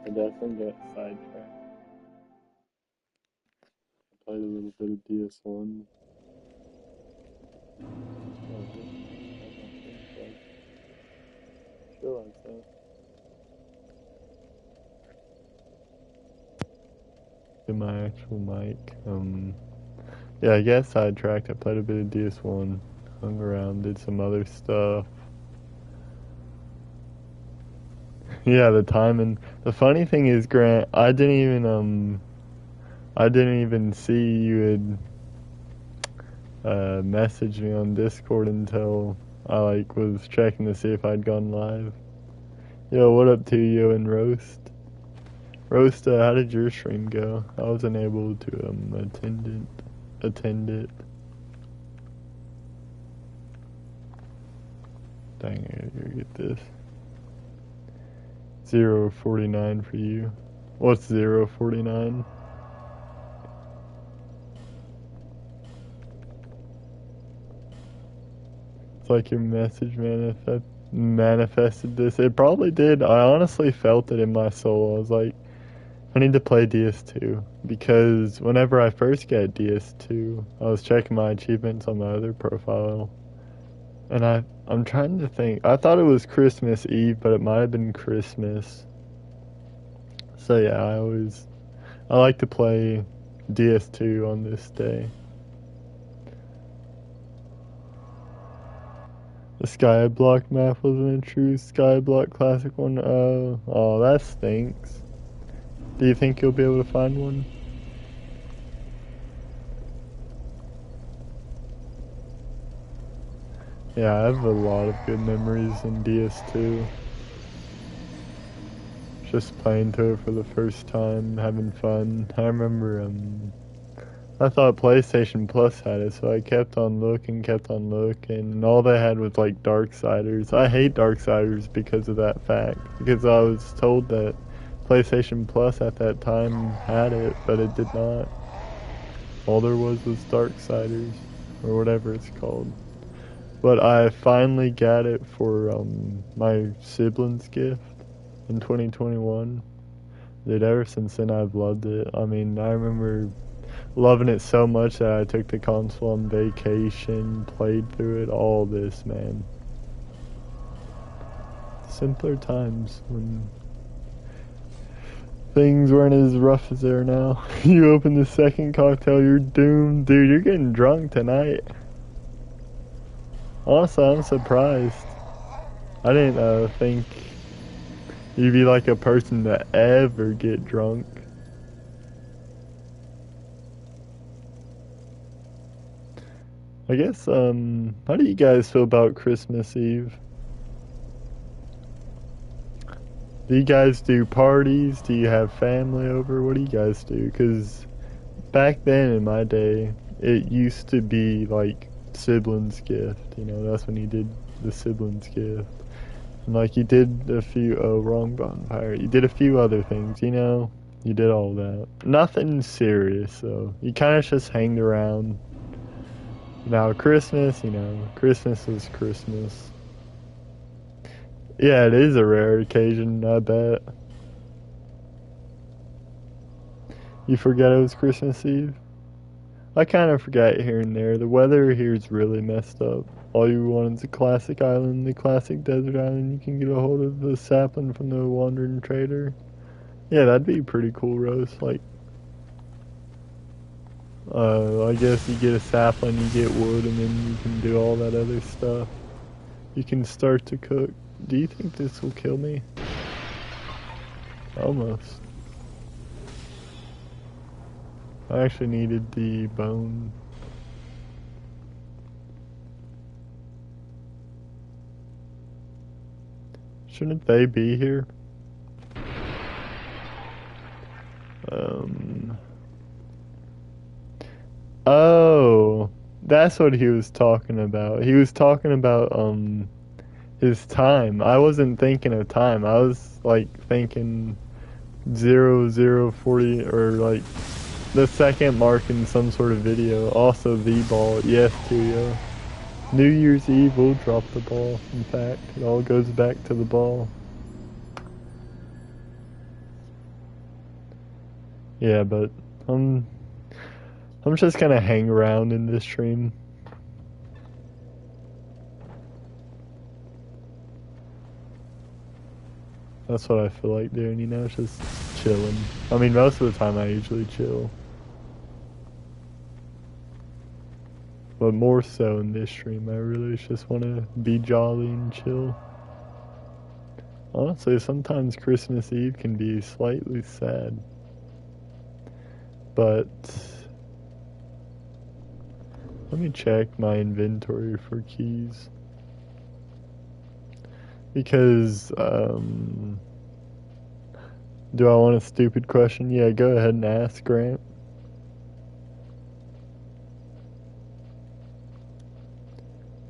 I definitely got sidetracked. I played a little bit of ds1. Oh, sure like that. In my actual mic. Yeah, I guess sidetracked. I played a bit of ds1, hung around, did some other stuff. Yeah, the time and the funny thing is, Grant, I didn't even see you had messaged me on Discord until I was checking to see if I'd gone live. Yo, what up to you and Roast? Roast, how did your stream go? I wasn't able to attend it. Dang, I gotta get this. 049 for you. What's 049? It's like your message manifested this. It probably did. I honestly felt it in my soul. I was like, I need to play ds2 because whenever I first got ds2, I was checking my achievements on my other profile, and I'm trying to think. I thought it was Christmas Eve, but it might have been Christmas. So yeah, I like to play ds2 on this day. The Skyblock map wasn't a true Skyblock Classic one. Oh, that stinks. Do you think you'll be able to find one? Yeah, I have a lot of good memories in ds2. Just playing to it for the first time, having fun. I remember, I thought PlayStation Plus had it, so I kept on looking, and all they had was like Darksiders. I hate Darksiders because of that fact, because I was told that PlayStation Plus at that time had it, but it did not. All there was Darksiders, or whatever it's called. But I finally got it for my sibling's gift in 2021. Dude, ever since then I've loved it. I mean, I remember loving it so much that I took the console on vacation, played through it, all this, man. Simpler times when things weren't as rough as they are now. You open the second cocktail, you're doomed. Dude, you're getting drunk tonight. Honestly, I'm surprised. I didn't think you'd be like a person to ever get drunk. I guess, how do you guys feel about Christmas Eve? Do you guys do parties? Do you have family over? What do you guys do? Because back then in my day, it used to be like siblings gift. You know, that's when you did the siblings gift. And like you did a few, oh, wrong bonfire. You did a few other things, you know? You did all that. Nothing serious, though. You kind of just hanged around. Now, Christmas, you know, Christmas is Christmas. Yeah, it is a rare occasion, I bet. You forget it was Christmas Eve? I kind of forgot here and there. The weather here is really messed up. All you want is a classic island, the classic desert island. You can get a hold of the sapling from the wandering trader. Yeah, that'd be pretty cool, Rose. Like, I guess you get a sapling, you get wood, and then you can do all that other stuff. You can start to cook. Do you think this will kill me? Almost. I actually needed the bone. Shouldn't they be here? Oh, that's what he was talking about. He was talking about, his time. I wasn't thinking of time. I was, like, thinking 0040, or, like, the second mark in some sort of video. Also, the ball. Yes, Tuyo. New Year's Eve, we'll drop the ball. In fact, it all goes back to the ball. Yeah, but I'm just gonna hang around in this stream. That's what I feel like doing, you know, just chilling. I mean, most of the time I usually chill. But more so in this stream, I really just want to be jolly and chill. Honestly, sometimes Christmas Eve can be slightly sad. But let me check my inventory for keys. Because, do I want a stupid question? Yeah, go ahead and ask, Grant.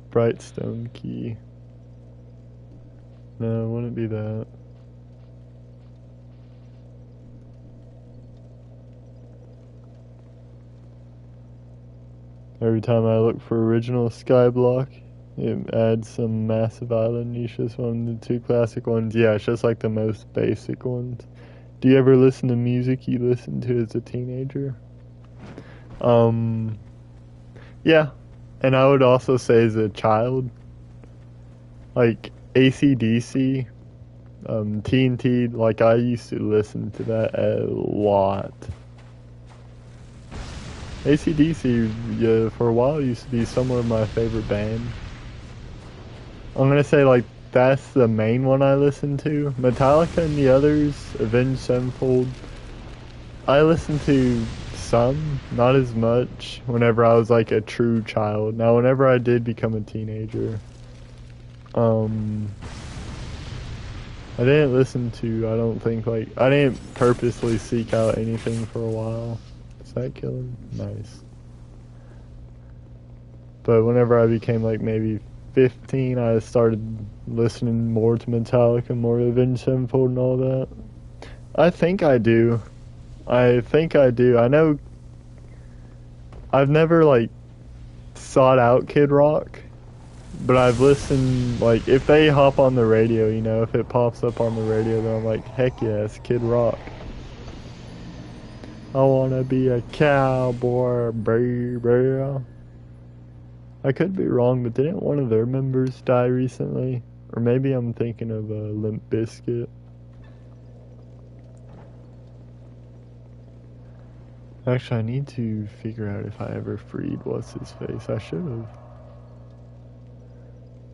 Brightstone key. No, it wouldn't be that. Every time I look for original Skyblock, it adds some massive island niches, one of the two classic ones. Yeah, it's just like the most basic ones. Do you ever listen to music you listened to as a teenager? Yeah. And I would also say as a child, like AC/DC, TNT, like I used to listen to that a lot. AC/DC, yeah, for a while used to be somewhat of my favorite band. I'm gonna say like that's the main one I listen to. Metallica and the others, Avenged Sevenfold, I listened to some, not as much, whenever I was like a true child. Now, whenever I did become a teenager, I didn't listen to, I don't think, like, I didn't purposely seek out anything for a while. Is that killing? Nice. But whenever I became like maybe 15, I started listening more to Metallica, more to Avenged Sevenfold and all that. I think I do. I think I do. I know I've never like sought out Kid Rock, but I've listened, like if they hop on the radio, you know, if it pops up on the radio, then I'm like, heck yes, Kid Rock. I wanna be a cowboy, baby. I could be wrong, but didn't one of their members die recently? Or maybe I'm thinking of Limp Bizkit. Actually, I need to figure out if I ever freed What's-His-Face. I should have.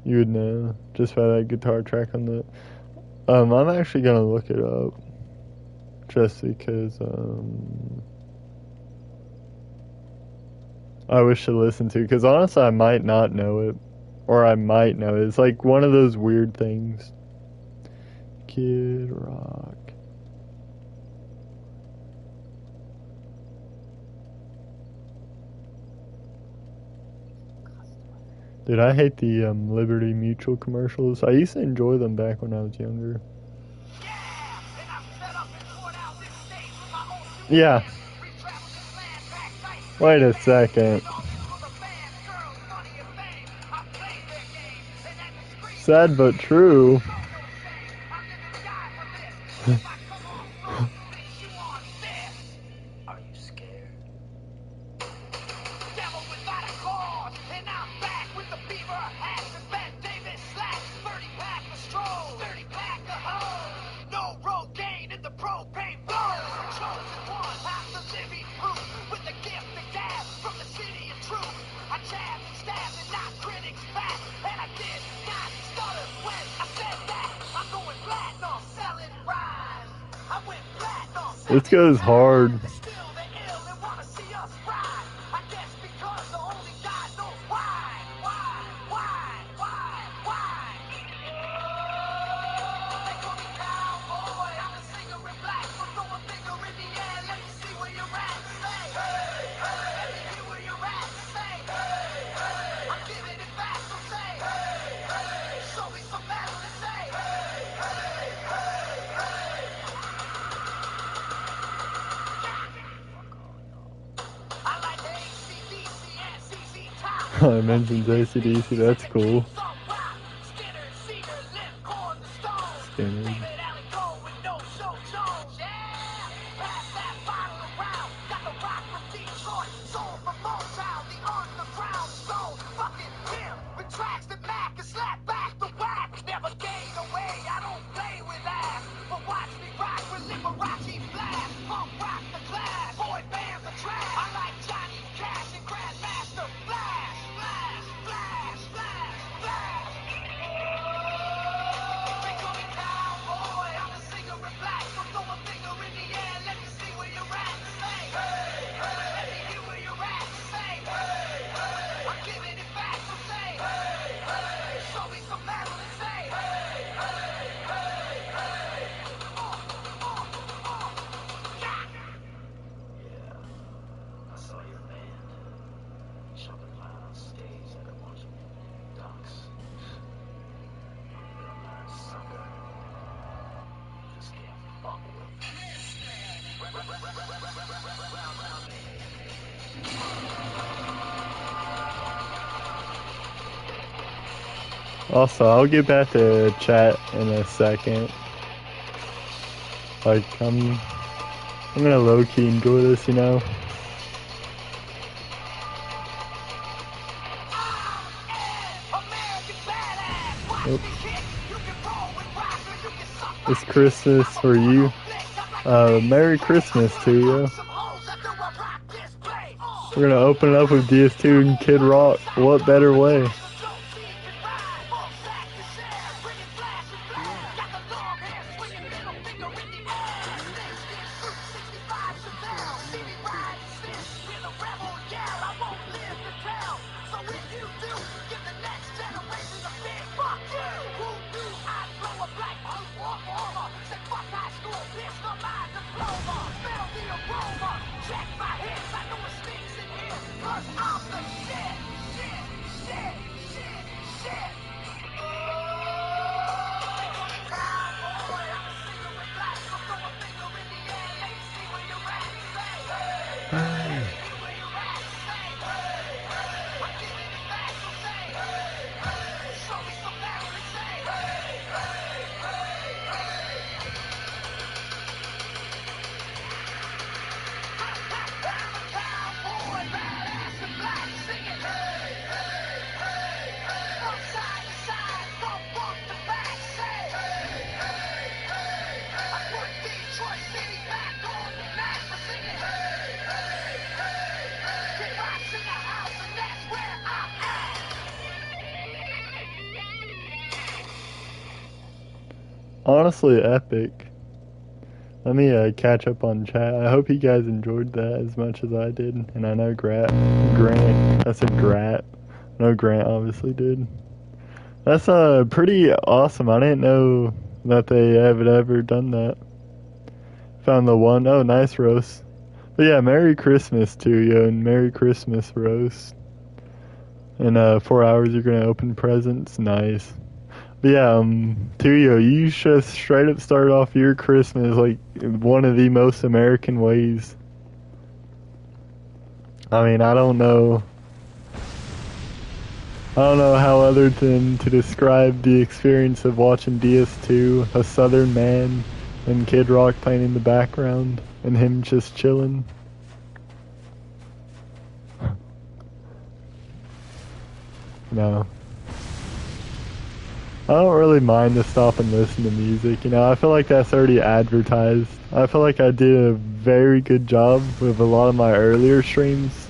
You would know, just by that guitar track on the... I'm actually gonna look it up. Just because, I wish to listen to, because honestly I might not know it. Or I might know it. It's like one of those weird things. Kid Rock. Dude, I hate the Liberty Mutual commercials. I used to enjoy them back when I was younger. Yeah. Wait a second. Sad but true. This goes hard. I mentioned AC/DC, that's cool. Skinner. Also, I'll get back to chat in a second. Like, I'm gonna low-key enjoy this, you know? Oops. It's Christmas for you. Merry Christmas to you. We're gonna open it up with ds2 and Kid Rock. What better way? Honestly, epic. Let me catch up on chat. I hope you guys enjoyed that as much as I did. And I know Grant, I said Grat. No, Grant obviously did. That's pretty awesome. I didn't know that they have ever done that. Found the one. Oh, nice roast. But yeah, Merry Christmas to you, and Merry Christmas roast. In 4 hours, you're gonna open presents. Nice. But yeah, Tuyo, you just straight up started off your Christmas like one of the most American ways. I mean, I don't know how other than to describe the experience of watching ds2, a Southern man, and Kid Rock playing in the background, and him just chilling. No. I don't really mind to stop and listen to music, you know, I feel like that's already advertised. I feel like I did a very good job with a lot of my earlier streams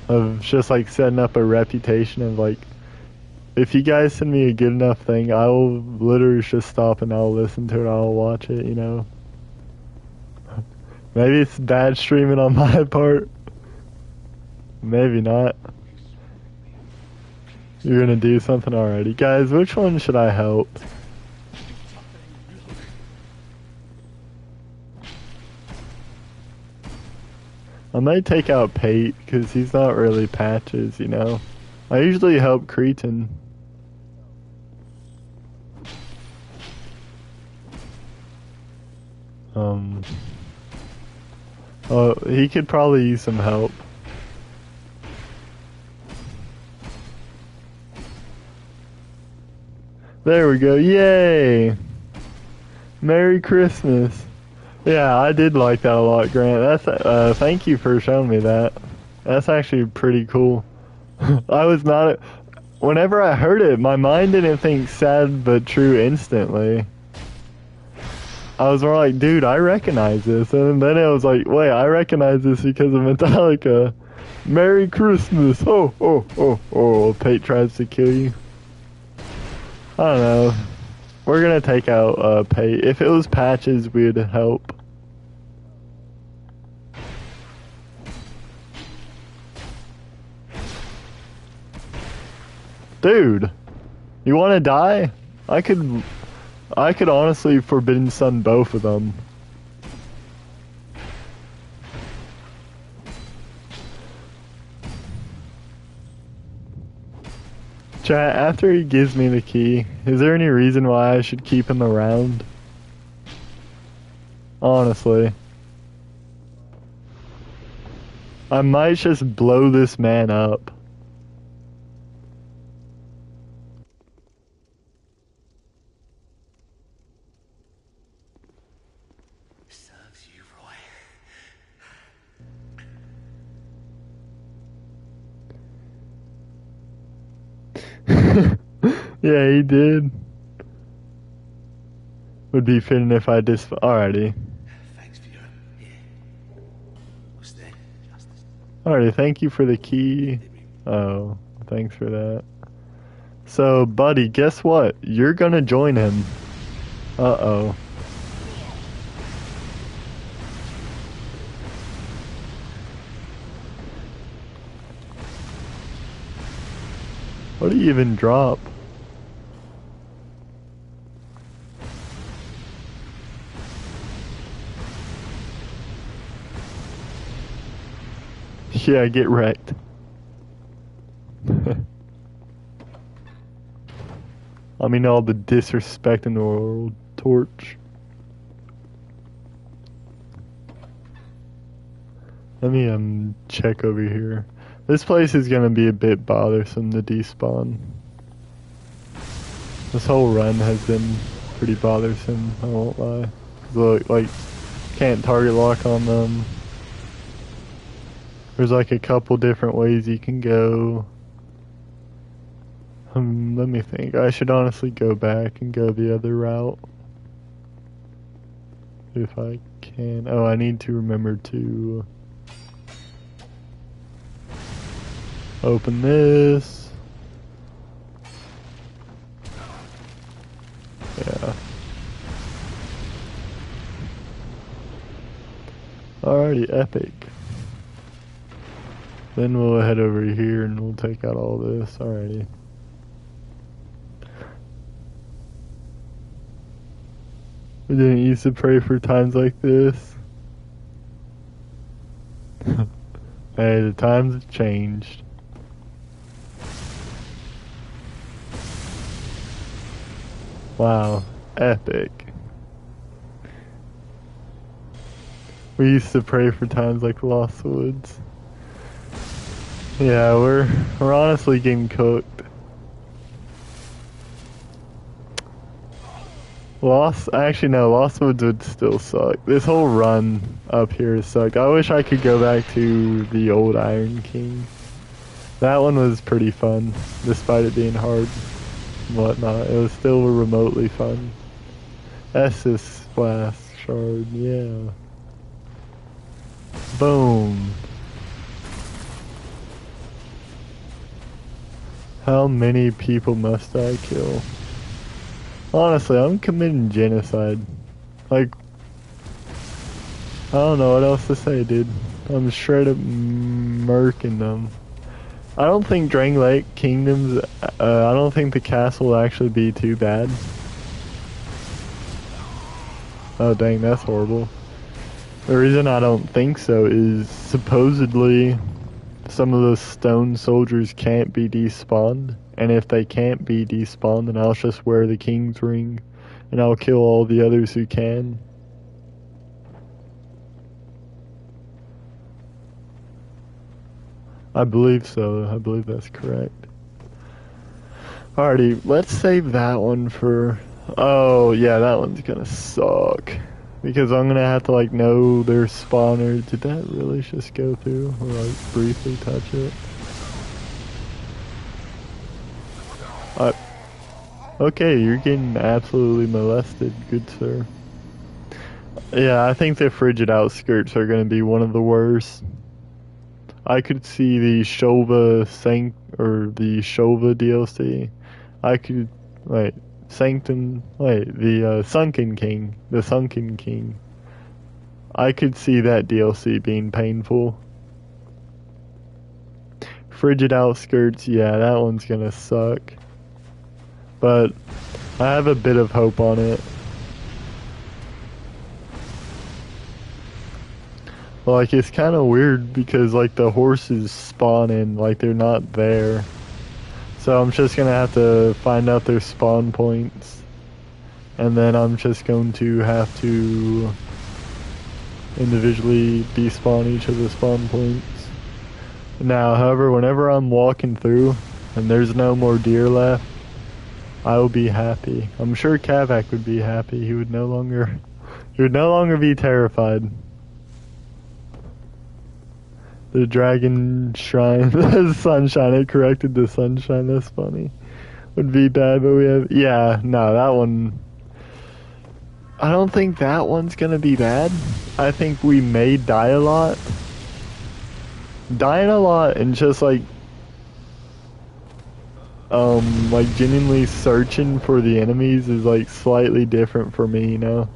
of just like setting up a reputation of like, if you guys send me a good enough thing, I will literally just stop and I'll listen to it, I'll watch it, you know. Maybe it's bad streaming on my part. Maybe not. You're gonna do something already. Guys, which one should I help? I might take out Pate, because he's not really patches, you know? I usually help Cretan. Oh, he could probably use some help. There we go, yay! Merry Christmas. Yeah, I did like that a lot, Grant. That's, thank you for showing me that. That's actually pretty cool. I was not, whenever I heard it, my mind didn't think sad but true instantly. I was more like, dude, I recognize this. And then it was like, wait, I recognize this because of Metallica. Merry Christmas. Oh, oh, oh, oh. Pate tries to kill you. I don't know. We're gonna take out Pate. If it was patches, we'd help. Dude, you wanna die? I could honestly Forbidden Sun both of them. Chat, after he gives me the key, is there any reason why I should keep him around? Honestly. I might just blow this man up. Serves you right. Yeah, he did. Would be fitting if I alrighty. Thanks for your What's there? Justice. Alrighty, thank you for the key. Oh, thanks for that. So, buddy, guess what? You're gonna join him. Uh-oh. What do you even drop? Yeah, get wrecked. I mean, all the disrespect in the world. Torch. Let me check over here. This place is gonna be a bit bothersome to despawn. This whole run has been pretty bothersome, I won't lie. Look, like, can't target lock on them. There's like a couple different ways you can go. Let me think. I should honestly go back and go the other route. If I can. Oh, I need to remember to open this. Yeah. Alrighty, epic. Then we'll head over here and we'll take out all this. Alrighty. We didn't used to pray for times like this. Hey, the times have changed. Wow, epic. We used to pray for times like Lost Woods. Yeah, we're honestly getting cooked. Actually no, Lost Woods would still suck. This whole run up here sucked. I wish I could go back to the old Iron King. That one was pretty fun, despite it being hard and whatnot. It was still remotely fun. Estus Blast Shard, yeah. Boom. How many people must I kill? Honestly, I'm committing genocide. Like, I don't know what else to say, dude. I'm straight up murking them. I don't think Dragon Lake Kingdoms, I don't think the castle will actually be too bad. Oh dang, that's horrible. The reason I don't think so is supposedly some of those stone soldiers can't be despawned. And if they can't be despawned, then I'll just wear the King's Ring and I'll kill all the others who can. I believe so. I believe that's correct. Alrighty, let's save that one for... Oh, yeah, that one's gonna suck. Because I'm gonna have to, like, know their spawner. Did that really just go through? Or, like, briefly touch it? Okay, you're getting absolutely molested, good sir. Yeah, I think the frigid outskirts are gonna be one of the worst. I could see the Shova the Shova DLC. I could, wait, the Sunken King. I could see that DLC being painful. Frigid Outskirts, yeah, that one's gonna suck. But I have a bit of hope on it. Like, it's kind of weird because, like, the horses spawn in, like, they're not there. So I'm just gonna have to find out their spawn points. And then I'm just going to have to individually despawn each of the spawn points. Now, however, whenever I'm walking through and there's no more deer left, I will be happy. I'm sure Kavak would be happy. He would no longer be terrified. The dragon shrine, the sunshine. It corrected the sunshine. That's funny. Would be bad, but we have. Yeah, no, that one. I don't think that one's gonna be bad. I think we may die a lot. Dying a lot and just like genuinely searching for the enemies is like slightly different for me, you know?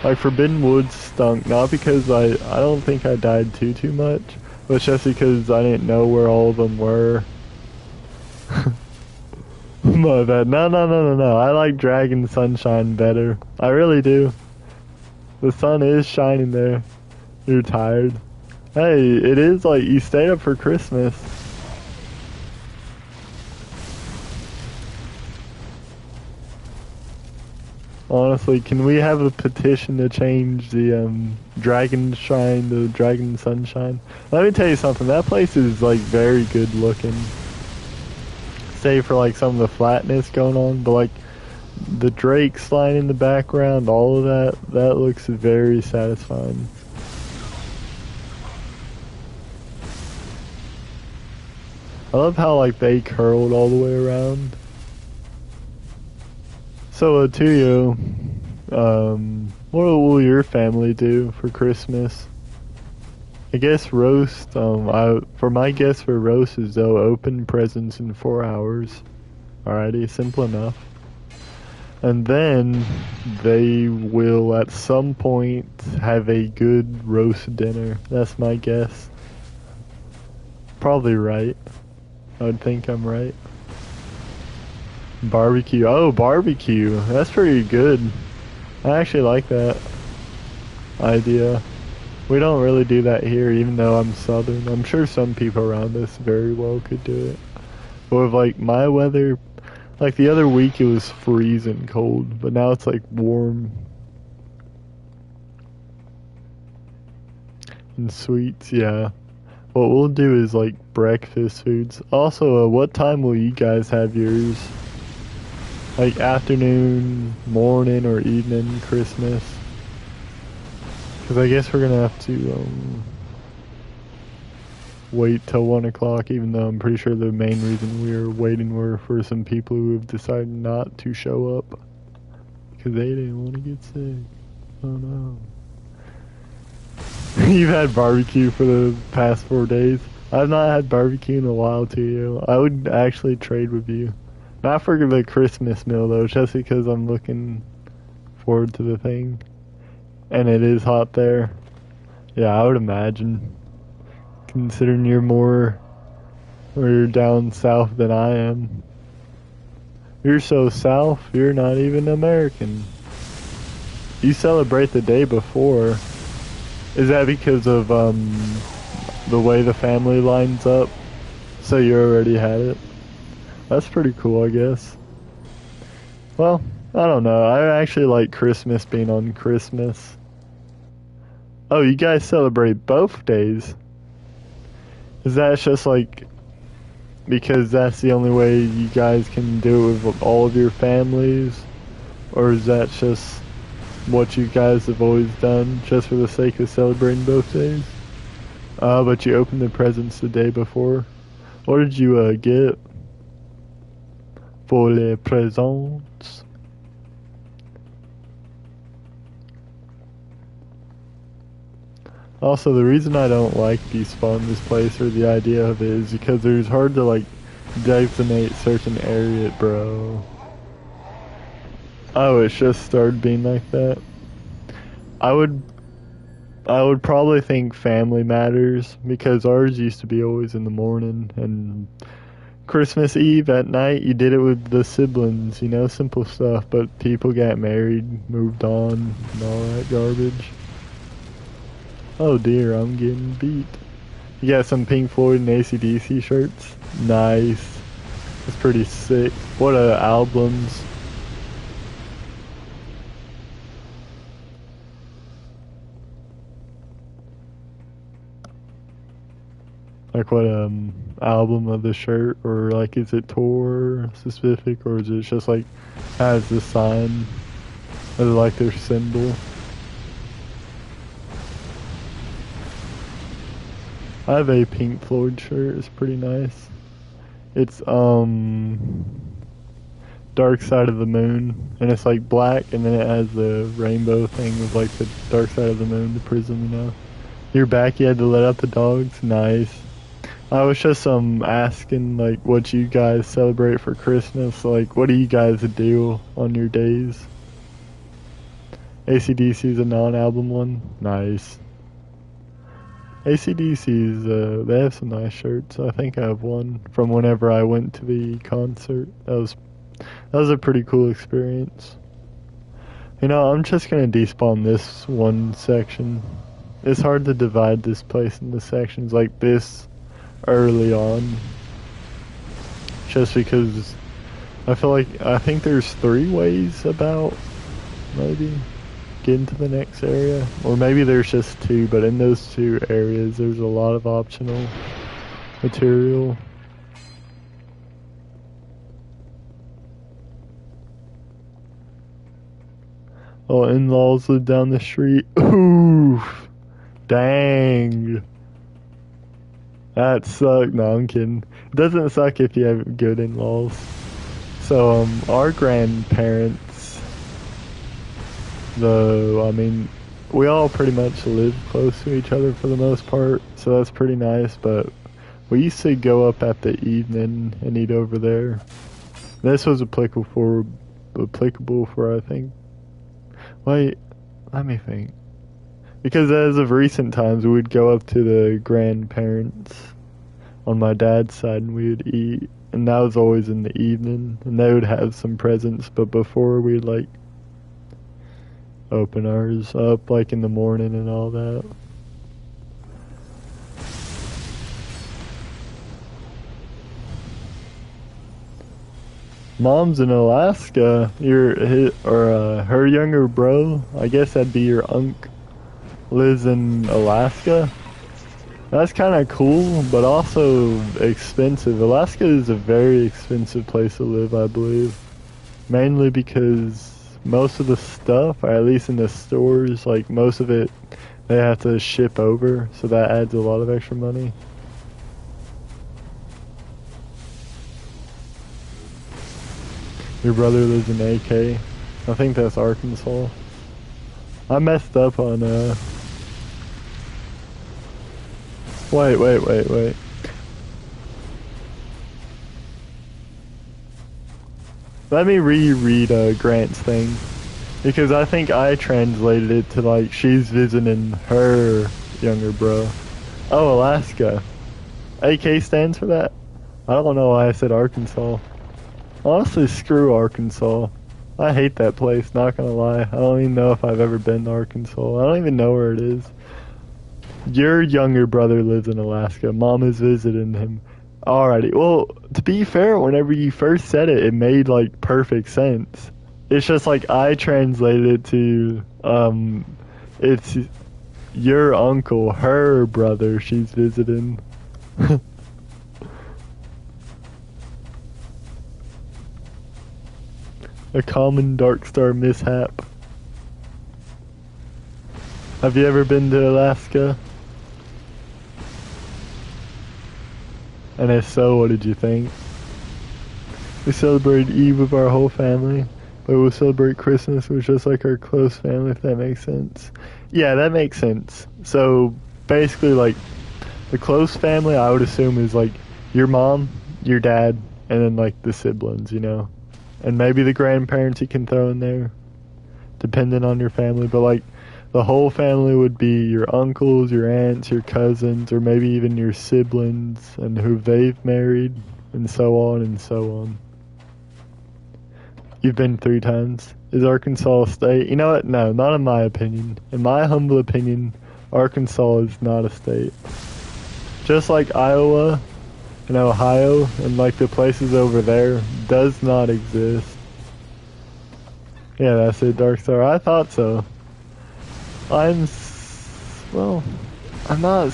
Like Forbidden Woods stunk, not because I don't think I died too much, but just because I didn't know where all of them were. My bad. No. I like Dragon Sunshine better. I really do. The sun is shining there. You're tired. Hey, it is like you stayed up for Christmas. Honestly, can we have a petition to change the Dragon Shrine to Dragon Sunshine? Let me tell you something, that place is like very good looking. Save for like some of the flatness going on, but like the Drake's line in the background, all of that looks very satisfying. I love how like they curled all the way around. So to you, what will your family do for Christmas? I guess roast. For my guess for roast is they'll open presents in 4 hours. Alrighty, simple enough. And then they will at some point have a good roast dinner. That's my guess. Probably right. I would think I'm right. Barbecue. Oh, barbecue. That's pretty good. I actually like that idea. We don't really do that here, even though I'm southern. I'm sure some people around us very well could do it. But with like my weather, like the other week it was freezing cold, but now it's like warm. And sweets, yeah. What we'll do is like breakfast foods. Also, what time will you guys have yours? Like afternoon, morning, or evening Christmas? Because I guess we're gonna have to wait till 1 o'clock, even though I'm pretty sure the main reason we were waiting were for some people who have decided not to show up because they didn't want to get sick. Oh no. You've had barbecue for the past 4 days. I've not had barbecue in a while too. I would actually trade with you. Not for the Christmas meal though, just because I'm looking forward to the thing. And it is hot there. Yeah, I would imagine. Considering you're down south than I am. You're so south, you're not even American. You celebrate the day before. Is that because of the way the family lines up? So you already had it? That's pretty cool, I guess. Well, I don't know. I actually like Christmas being on Christmas. Oh, you guys celebrate both days? Is that just like because that's the only way you guys can do it with all of your families? Or is that just what you guys have always done just for the sake of celebrating both days? But you opened the presents the day before. What did you get? Pour les présents. Also, the reason I don't like despawn this place, or the idea of it, is because it's hard to like designate certain area, bro. Oh, it's just started being like that. I would probably think family matters, because ours used to be always in the morning, and Christmas Eve at night you did it with the siblings, you know, simple stuff, but people got married, moved on, and all that garbage. Oh dear, I'm getting beat. You got some Pink Floyd and AC/DC shirts? Nice. That's pretty sick. What albums? Like what album of the shirt, or like is it tour specific, or is it just like has the sign or like their symbol? I have a Pink Floyd shirt. It's pretty nice. It's Dark Side of the Moon, and it's like black, and then it has the rainbow thing with like the dark side of the moon, the prism. You know. You're back. You had to let out the dogs. Nice. I was just asking like what you guys celebrate for Christmas. Like, what do you guys do on your days? AC/DC is a non-album one. Nice. AC/DC's they have some nice shirts. I think I have one from whenever I went to the concert. That was a pretty cool experience. You know, I'm just gonna despawn this one section. It's hard to divide this place into sections like this early on, just because I think there's 3 ways about maybe getting to the next area, or maybe there's just 2, but in those 2 areas there's a lot of optional material. Oh, in-laws live down the street. Oof. Dang. That sucked. No, I'm kidding. It doesn't suck if you have good in-laws. So, our grandparents, though, I mean, we all pretty much live close to each other for the most part, so that's pretty nice, but we used to go up at the evening and eat over there. This was applicable for, I think. Wait, let me think. Because as of recent times, we would go up to the grandparents on my dad's side and we would eat. And that was always in the evening. And they would have some presents, but before we'd like open ours up like in the morning and all that. Mom's in Alaska. Her younger bro, I guess that'd be your unc, lives in Alaska. That's kind of cool, but also expensive. Alaska is a very expensive place to live, I believe. Mainly because most of the stuff, or at least in the stores, like most of it, they have to ship over, so that adds a lot of extra money. Your brother lives in AK. I think that's Arkansas. I messed up on, Wait. Let me reread, Grant's thing. Because I think I translated it to, like, she's visiting her younger bro. Oh, Alaska. AK stands for that? I don't know why I said Arkansas. Honestly, screw Arkansas. I hate that place, not gonna lie. I don't even know if I've ever been to Arkansas. I don't even know where it is. Your younger brother lives in Alaska. Mom is visiting him. Alrighty. Well, to be fair, whenever you first said it, it made, like, perfect sense. It's just, like, I translated it to, it's your uncle, her brother, she's visiting. A common dark star mishap. Have you ever been to Alaska? And if so, what did you think? We celebrate Eve with our whole family, but we'll celebrate Christmas with just like our close family, if that makes sense. Yeah, that makes sense. So basically, like, the close family, I would assume, is like your mom, your dad, and then like the siblings, you know? And maybe the grandparents you can throw in there, depending on your family. But like, the whole family would be your uncles, your aunts, your cousins, or maybe even your siblings and who they've married, and so on and so on. You've been 3 times. Is Arkansas a state? You know what? No, not in my opinion. In my humble opinion, Arkansas is not a state. Just like Iowa and Ohio and like the places over there does not exist. Yeah, that's it, Dark Star. I thought so. I'm not.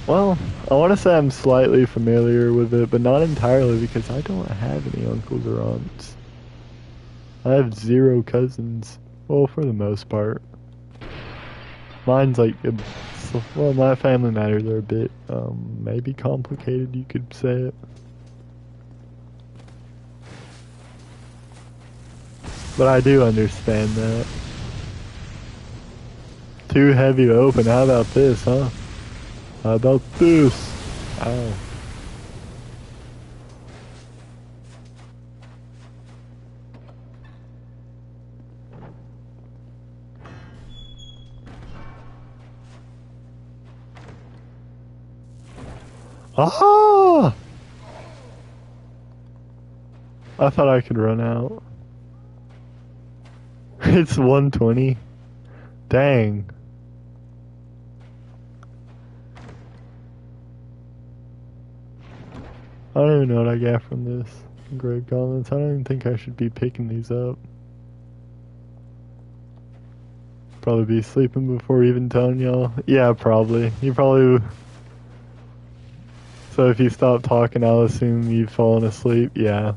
Well, I want to say I'm slightly familiar with it, but not entirely because I don't have any uncles or aunts. I have 0 cousins. Well, for the most part. Mine's like, well, my family matters are a bit, maybe complicated, you could say it. But I do understand that. Too heavy to open. How about this, huh? How about this? Ow. Ah! I thought I could run out. It's 120. Dang. I don't even know what I got from this. Great gauntlets. I don't even think I should be picking these up. Probably be sleeping before even telling y'all. Yeah, probably. You probably... So if you stop talking, I'll assume you've fallen asleep. Yeah.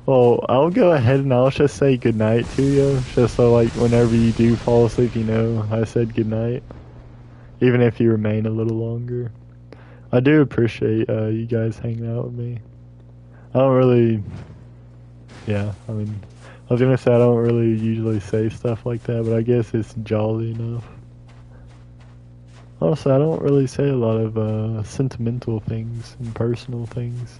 Well, I'll go ahead and I'll just say goodnight to you. Just so, like, whenever you do fall asleep, you know I said goodnight. Even if you remain a little longer. I do appreciate you guys hanging out with me. I don't really... Yeah, I mean... I was gonna say I don't really usually say stuff like that, but I guess it's jolly enough. Honestly, I don't really say a lot of sentimental things and personal things.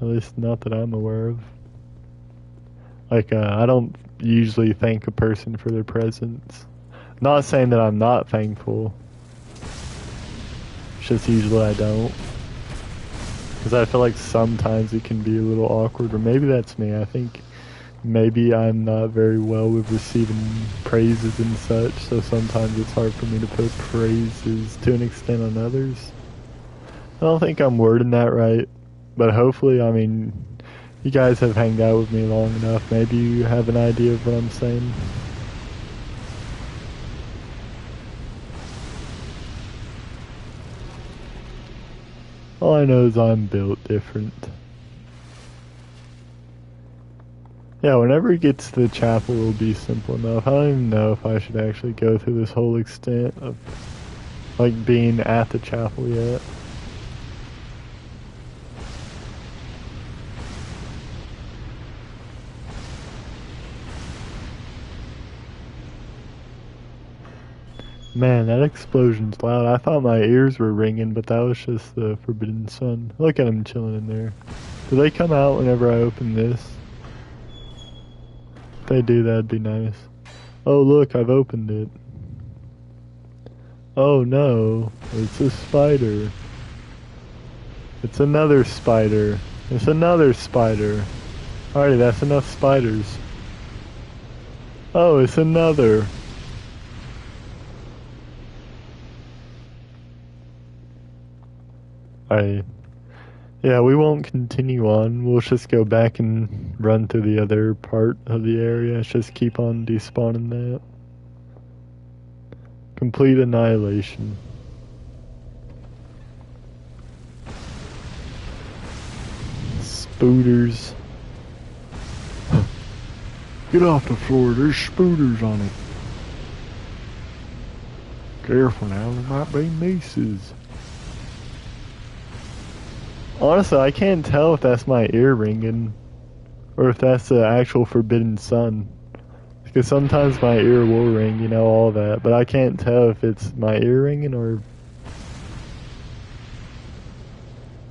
At least not that I'm aware of. Like, I don't usually thank a person for their presence. Not saying that I'm not thankful. It's just usually I don't. Because I feel like sometimes it can be a little awkward, or maybe that's me. I think maybe I'm not very well with receiving praises and such, so sometimes it's hard for me to put praises to an extent on others. I don't think I'm wording that right, but hopefully, I mean, you guys have hanged out with me long enough. Maybe you have an idea of what I'm saying. All I know is I'm built different. Yeah, whenever it gets to the chapel, it'll be simple enough. I don't even know if I should actually go through this whole extent of, like, being at the chapel yet. Man, that explosion's loud. I thought my ears were ringing, but that was just the Forbidden Sun. Look at him chilling in there. Do they come out whenever I open this? If they do, that'd be nice. Oh, look, I've opened it. Oh no, it's a spider. It's another spider. It's another spider. Alrighty, that's enough spiders. Oh, it's another. Yeah, we won't continue on. We'll just go back and run through the other part of the area. Let's just keep on despawning that. Complete annihilation. Spooters. Get off the floor, there's spooters on it. Careful now, there might be nieces. Honestly, I can't tell if that's my ear ringing or if that's the actual Forbidden Sun. Because sometimes my ear will ring, you know, all that. But I can't tell if it's my ear ringing or...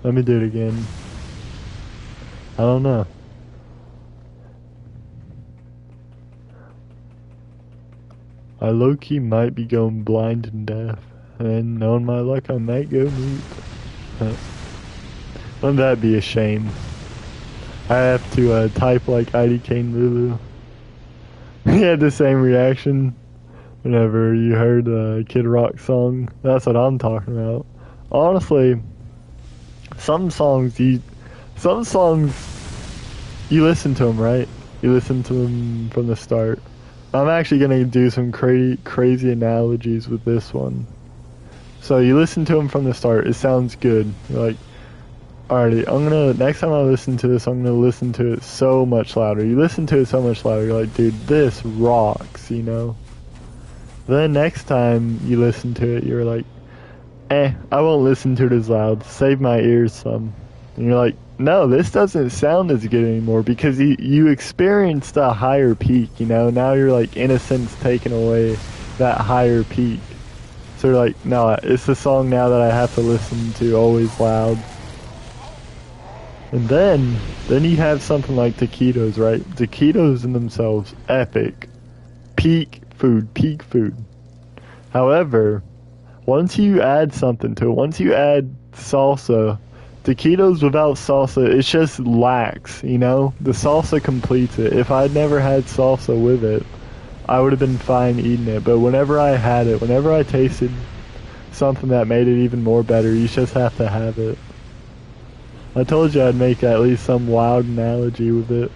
Let me do it again. I don't know. I low-key might be going blind and deaf. And knowing my luck, I might go mute. Wouldn't that be a shame? I have to type like IDK and Lulu. He had the same reaction whenever you heard Kid Rock song. That's what I'm talking about. Honestly, some songs you listen to them, right? You listen to them from the start. I'm actually gonna do some crazy analogies with this one. So you listen to them from the start. It sounds good. You're like, alrighty, next time I listen to this, I'm gonna listen to it so much louder. You listen to it so much louder, you're like, dude, this rocks, you know? Then next time you listen to it, you're like, I won't listen to it as loud. Save my ears some. And you're like, no, this doesn't sound as good anymore because you experienced a higher peak, you know? Now you're like, in a sense, taking away that higher peak. So you're like, no, it's the song now that I have to listen to always loud. And then you have something like taquitos, right? Taquitos in themselves, epic. Peak food. However, once you add something to it, once you add salsa, taquitos without salsa, it's just lax, you know? The salsa completes it. If I'd never had salsa with it, I would have been fine eating it. But whenever I had it, whenever I tasted something that made it even more better, you just have to have it. I told you I'd make at least some wild analogy with it.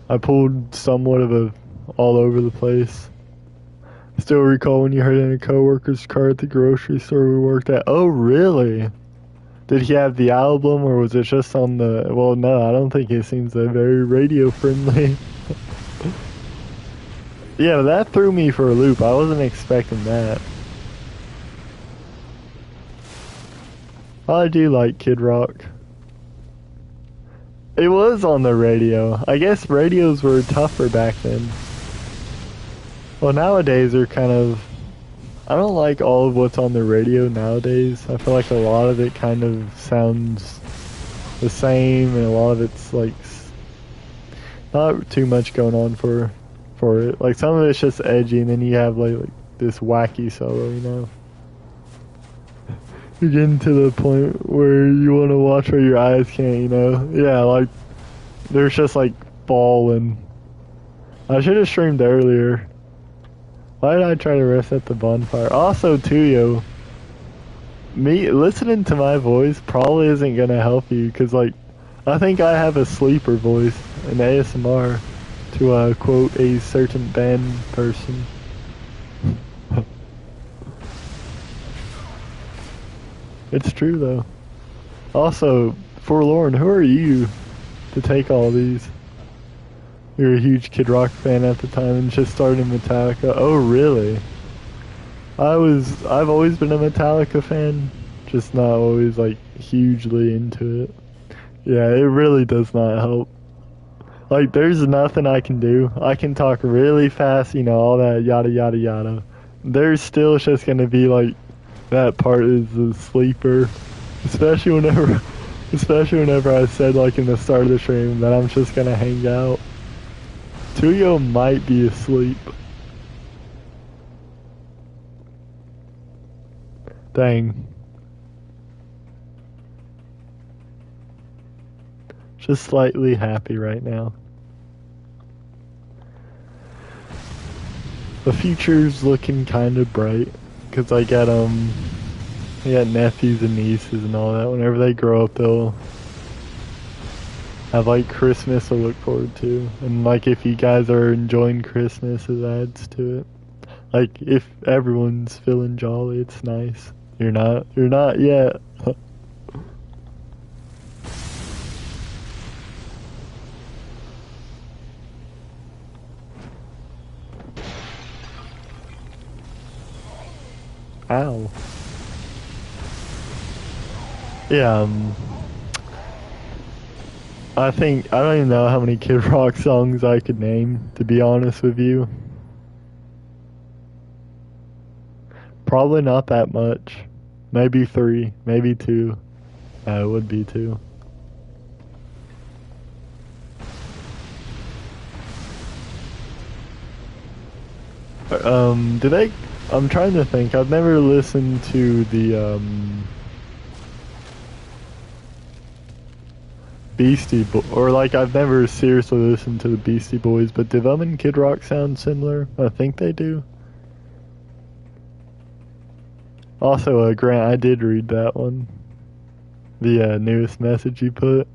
I pulled somewhat of a all over the place. Still recall when you heard in a coworker's car at the grocery store we worked at. Oh, really? Did he have the album or was it just on the... Well, no, I don't think it seems that very radio friendly. Yeah, that threw me for a loop. I wasn't expecting that. I do like Kid Rock. It was on the radio. I guess radios were tougher back then. Well, nowadays they're kind of... I don't like all of what's on the radio nowadays. I feel like a lot of it kind of sounds the same, and a lot of it's like not too much going on for it. Like some of it's just edgy, and then you have like this wacky solo, you know. You're getting to the point where you want to watch where your eyes can't, you know. Yeah, like there's just like falling. I should have streamed earlier. Why did I try to reset the bonfire? Also, too, yo, me listening to my voice probably isn't gonna help you, cause like, I think I have a sleeper voice, an ASMR, to quote a certain band person. It's true though. Also, Forlorn, who are you to take all these? You're a huge Kid Rock fan at the time and just started Metallica. Oh, really? I've always been a Metallica fan, just not always like hugely into it. Yeah, it really does not help. Like, there's nothing I can do. I can talk really fast, you know, all that yada yada yada. There's still just gonna be like, that part is a sleeper. Especially whenever I said like in the start of the stream that I'm just gonna hang out. Tuyo might be asleep. Dang. Just slightly happy right now. The future's looking kind of bright, cause I got nephews and nieces and all that. Whenever they grow up, they'll have like Christmas to look forward to, and like if you guys are enjoying Christmas, it adds to it. Like if everyone's feeling jolly, it's nice. You're not yet. Ow. Yeah, I don't even know how many Kid Rock songs I could name, to be honest with you. Probably not that much. Maybe 3, maybe 2. It would be 2. I'm trying to think. I've never listened to the, Beastie Boys, or like I've never seriously listened to the Beastie Boys, but do them and Kid Rock sound similar? I think they do. Also, Grant, I did read that one. The newest message you put.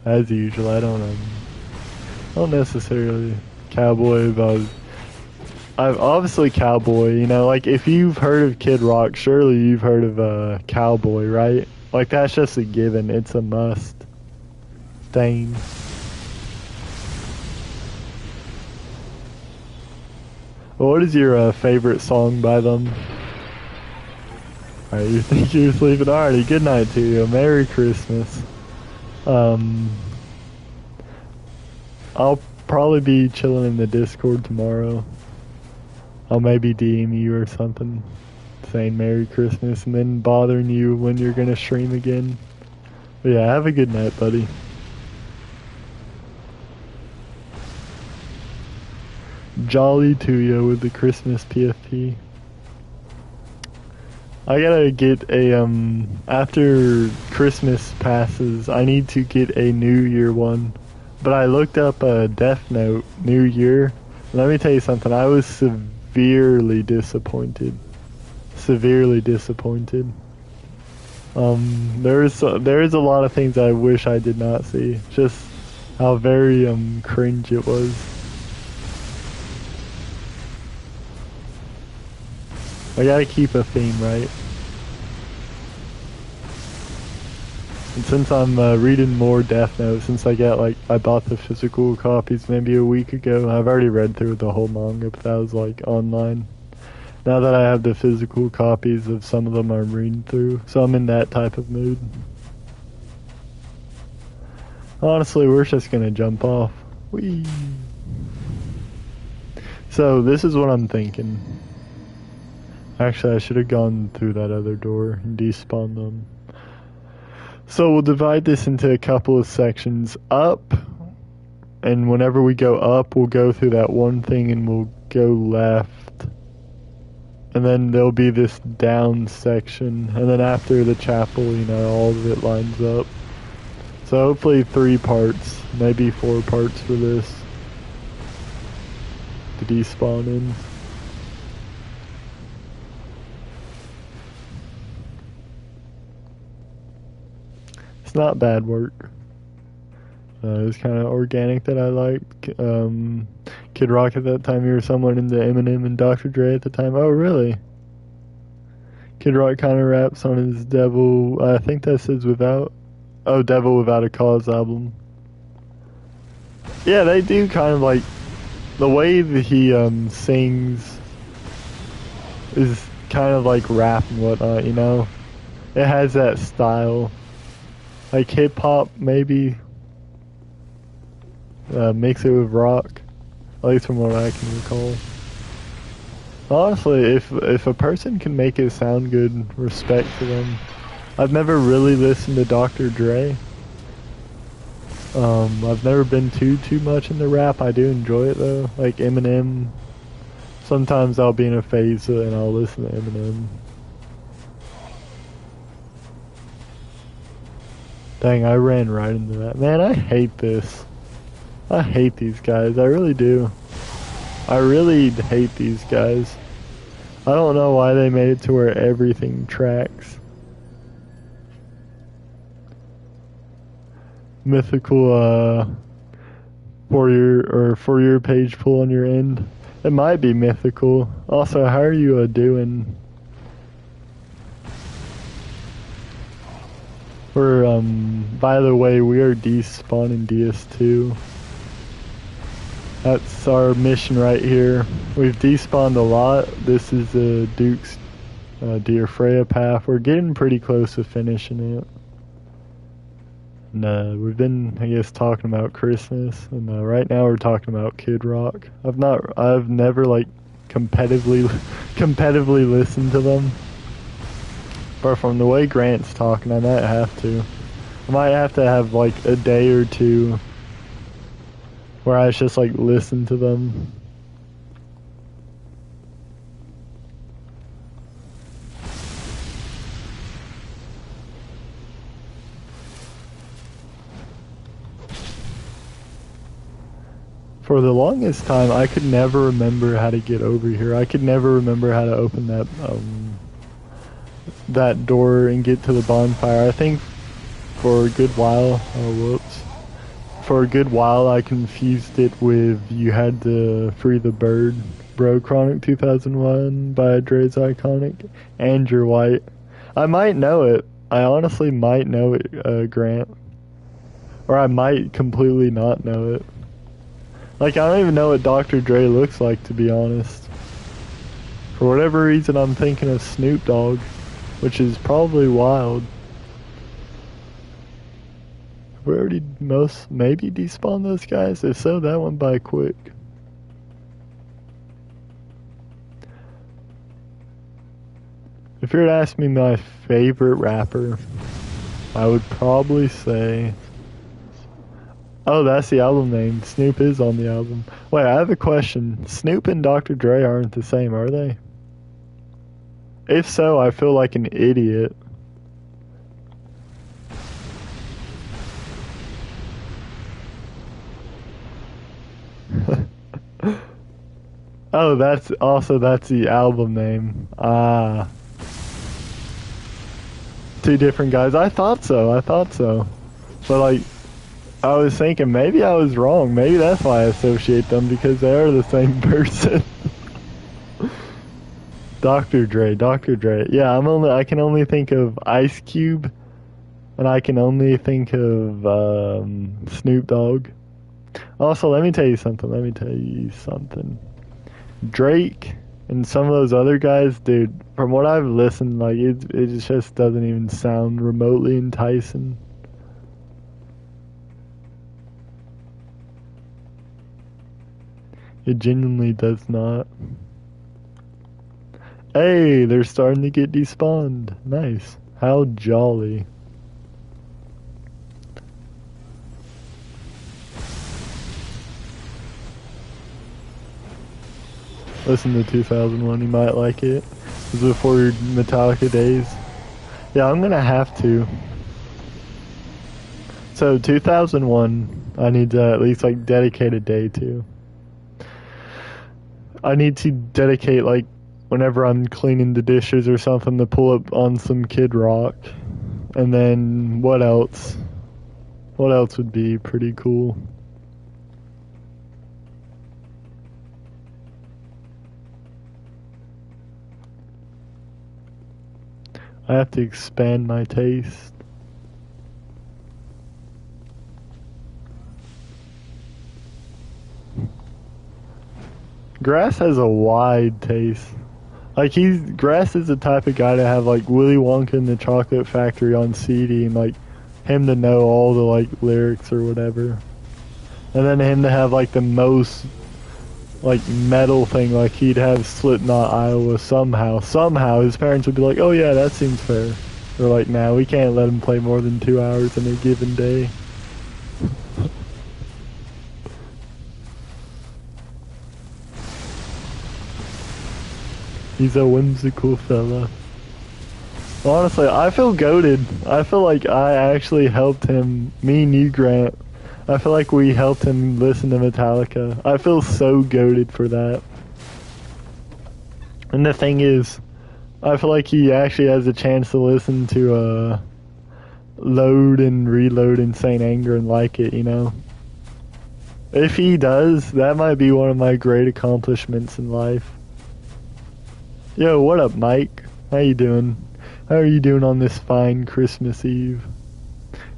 As usual, I don't necessarily cowboy about I've obviously Cowboy, you know, like if you've heard of Kid Rock, surely you've heard of Cowboy, right? Like that's just a given, it's a must. Dang. What is your favorite song by them? Alright, you think you're sleeping? Alrighty, good night to you. Merry Christmas. Um, I'll probably be chilling in the Discord tomorrow. I'll maybe DM you or something saying Merry Christmas and then bothering you when you're gonna stream again. But yeah, have a good night, buddy. Jolly to you with the Christmas PFP. I gotta get a, after Christmas passes, I need to get a New Year one. But I looked up Death Note New Year. Let me tell you something, I was severely disappointed. Severely disappointed. There's a lot of things I wish I did not see. Just how very cringe it was. I gotta keep a theme, right? And since I'm reading more Death Note, since I bought the physical copies maybe a week ago, I've already read through the whole manga, but that was like online. Now that I have the physical copies of some of them I'm reading through, so I'm in that type of mood. Honestly, we're just gonna jump off. Whee! So, this is what I'm thinking. Actually, I should have gone through that other door and despawned them. So we'll divide this into a couple of sections. Up, and whenever we go up, we'll go through that one thing and we'll go left. And then there'll be this down section. And then after the chapel, you know, all of it lines up. So hopefully 3 parts, maybe 4 parts for this. To despawn in. Not bad work. It was kind of organic that I liked. Kid Rock at that time, you were someone into Eminem and Dr. Dre at the time. Oh, really? Kid Rock kind of raps on his Devil, I think that's his Devil Without a Cause album. Yeah, they do kind of like, the way that he sings is kind of like rap and whatnot, you know? It has that style. Like hip hop, maybe mix it with rock, at least from what I can recall. Honestly, if a person can make it sound good, respect to them. I've never really listened to Dr. Dre. I've never been too much into rap. I do enjoy it though, like Eminem. Sometimes I'll be in a phase and I'll listen to Eminem. Dang, I ran right into that. Man, I hate this. I hate these guys. I really do. I really hate these guys. I don't know why they made it to where everything tracks. Mythical, for your page pull on your end. It might be mythical. Also, how are you doing? We're, by the way, we are despawning ds2. That's our mission right here. We've despawned a lot. This is the Duke's Dear Freya path. We're getting pretty close to finishing it. And we've been, I guess, talking about Christmas. And right now we're talking about Kid Rock. I've never, like, competitively listened to them. But from the way Grant's talking, I might have to. I might have to have like a day or two where I just like listen to them. For the longest time, I could never remember how to get over here. I could never remember how to open that door and get to the bonfire. I think for a good while, for a good while I confused it with you had to free the bird. Bro Chronic 2001 by Dre's Iconic. Andrew White. I might know it. I honestly might know it, Grant. Or I might completely not know it. Like, I don't even know what Dr. Dre looks like, to be honest. For whatever reason, I'm thinking of Snoop Dogg, which is probably wild. We already maybe despawned those guys? If so, that went by quick. If you were to ask me my favorite rapper, I would probably say... Oh, that's the album name. Snoop is on the album. Wait, I have a question. Snoop and Dr. Dre aren't the same, are they? If so, I feel like an idiot. Oh, that's the album name. Ah. Two different guys. I thought so. But like, I was thinking maybe I was wrong. Maybe that's why I associate them, because they are the same person. Dr. Dre. Yeah, I can only think of Ice Cube, and I can only think of Snoop Dogg. Also, let me tell you something. Drake and some of those other guys, dude, from what I've listened, like, it just doesn't even sound remotely enticing. It genuinely does not. Hey, they're starting to get despawned. Nice. How jolly. Listen to 2001, you might like it. It was before your Metallica days. Yeah, I'm gonna have to. So 2001, I need to at least like dedicate a day to. I need to dedicate, like, whenever I'm cleaning the dishes or something, to pull up on some Kid Rock. And then, what else? What else would be pretty cool? I have to expand my taste. Grass has a wide taste. Like, Grass is the type of guy to have, like, Willy Wonka and the Chocolate Factory on CD, and, like, him to know all the, like, lyrics or whatever. And then him to have, like, the most, like, metal thing, like, he'd have Slipknot Iowa somehow. Somehow his parents would be like, oh yeah, that seems fair. They're like, nah, we can't let him play more than 2 hours in a given day. He's a whimsical fella. Honestly, I feel goated. I feel like I actually helped him, me and you, Grant. I feel like we helped him listen to Metallica. I feel so goated for that. And the thing is, I feel like he actually has a chance to listen to Load and Reload Insane Anger and like it, you know? If he does, that might be one of my great accomplishments in life. Yo, what up, Mike? How you doing? How are you doing on this fine Christmas Eve?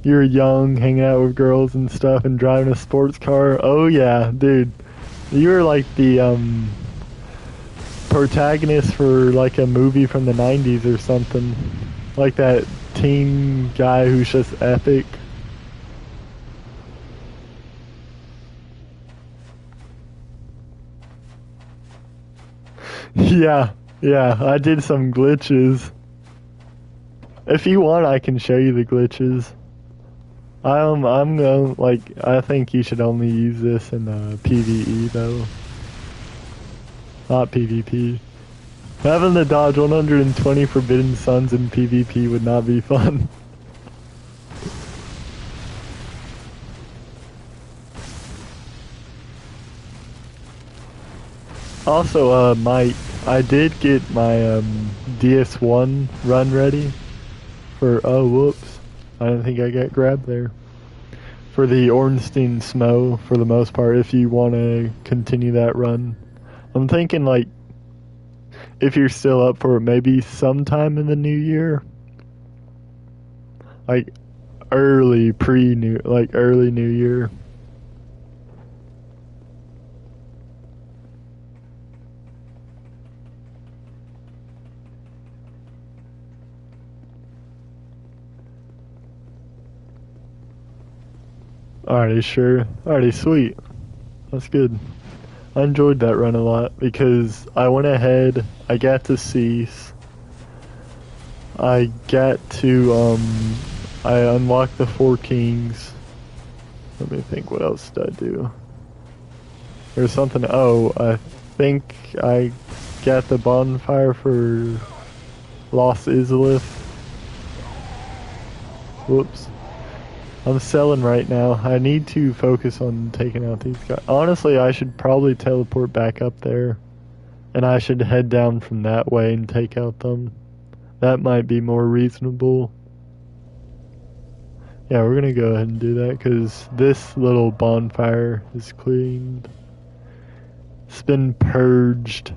You're young, hanging out with girls and stuff, and driving a sports car? Oh yeah, dude. You're like the protagonist for like a movie from the 90s or something. Like that teen guy who's just epic. Yeah, I did some glitches. If you want, I can show you the glitches. I'm gonna, like, I think you should only use this in PvE though. Not PvP. Having to dodge 120 Forbidden Suns in PvP would not be fun. Also, Mike, I did get my ds2 run ready for, oh whoops, I didn't think I got grabbed there. For the Ornstein Smo, for the most part, if you want to continue that run. I'm thinking like if you're still up for it, maybe sometime in the new year, like early new year. Alrighty, sure. Alrighty, sweet. That's good. I enjoyed that run a lot because I went ahead, I got to cease, I got to, I unlocked the 4 kings. Let me think, what else did I do? There's something, oh, I think I got the bonfire for Lost Izalith. Whoops. I'm selling right now. I need to focus on taking out these guys. Honestly, I should probably teleport back up there. And I should head down from that way and take out them. That might be more reasonable. Yeah, we're gonna go ahead and do that because this little bonfire is cleaned. It's been purged.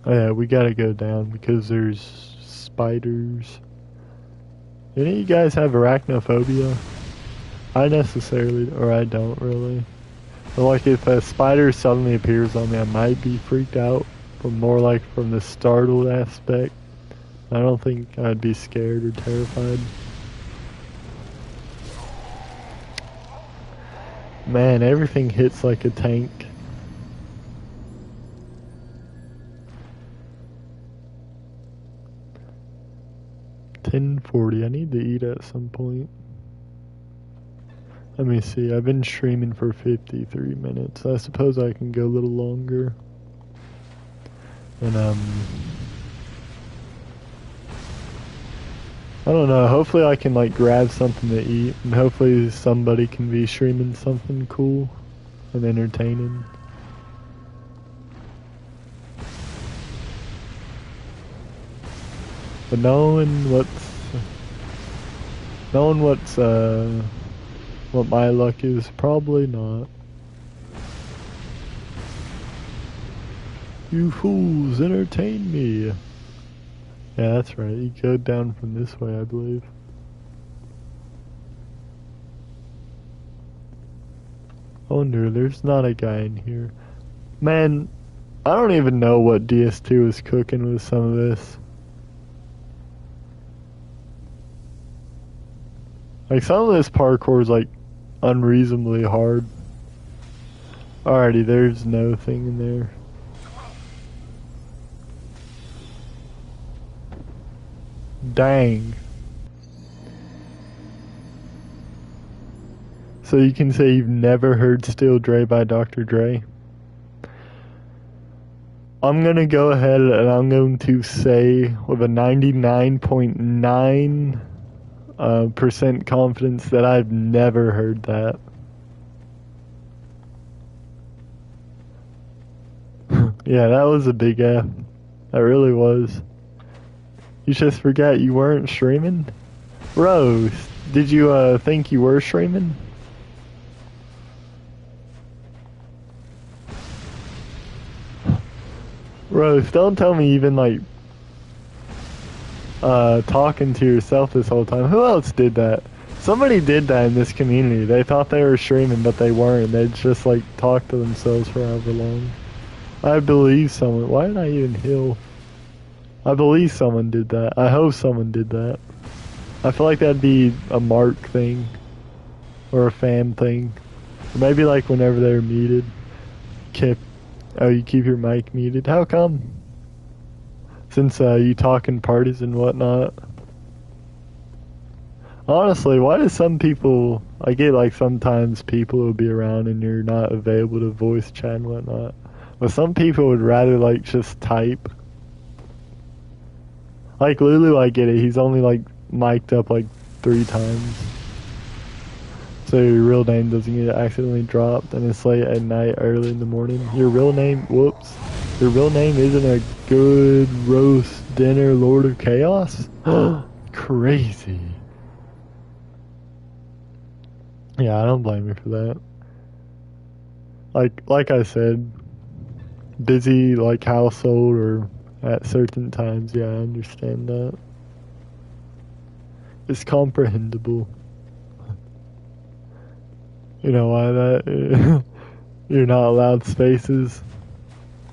Oh yeah, we gotta go down because there's spiders. Any of you guys have arachnophobia? I necessarily, or I don't really. But like if a spider suddenly appears on me, I might be freaked out. But more like from the startled aspect. I don't think I'd be scared or terrified. Man, everything hits like a tank. $10:40. I need to eat at some point. Let me see. I've been streaming for 53 minutes. I suppose I can go a little longer. And I don't know. Hopefully I can like grab something to eat, and hopefully somebody can be streaming something cool and entertaining. But knowing what my luck is, probably not. You fools, entertain me. Yeah, that's right. You go down from this way, I believe. Oh no, there's not a guy in here. Man, I don't even know what ds2 is cooking with some of this. Like, some of this parkour is, like, unreasonably hard. Alrighty, there's no thing in there. Dang. So you can say you've never heard Still Dre by Dr. Dre? I'm gonna go ahead and I'm going to say with a 99.9 percent confidence that I've never heard that. Yeah, that was a big F. That really was. You just forgot you weren't streaming? Rose, did you think you were streaming? Rose, don't tell me you've been like talking to yourself this whole time. Who else did that? Somebody did that in this community. They thought they were streaming, but they weren't. They'd just like talk to themselves for however long. I believe someone. Why did I even heal? I believe someone did that. I hope someone did that. I feel like that'd be a Mark thing. Or a fan thing. Or maybe like whenever they're muted. Oh, you keep your mic muted? How come? Since you talk in parties and whatnot. Honestly, why do some people... I get like sometimes people will be around and you're not available to voice chat and whatnot. But some people would rather like just type. Like Lulu, I get it. He's only like mic'd up like 3 times. So your real name doesn't get accidentally dropped and it's late at night, early in the morning. Your real name, whoops. Your real name isn't a good roast dinner, Lord of Chaos. Crazy. Yeah, I don't blame you for that. Like I said, busy like household or at certain times. Yeah, I understand that. It's comprehensible. You know why that? You're not allowed spaces.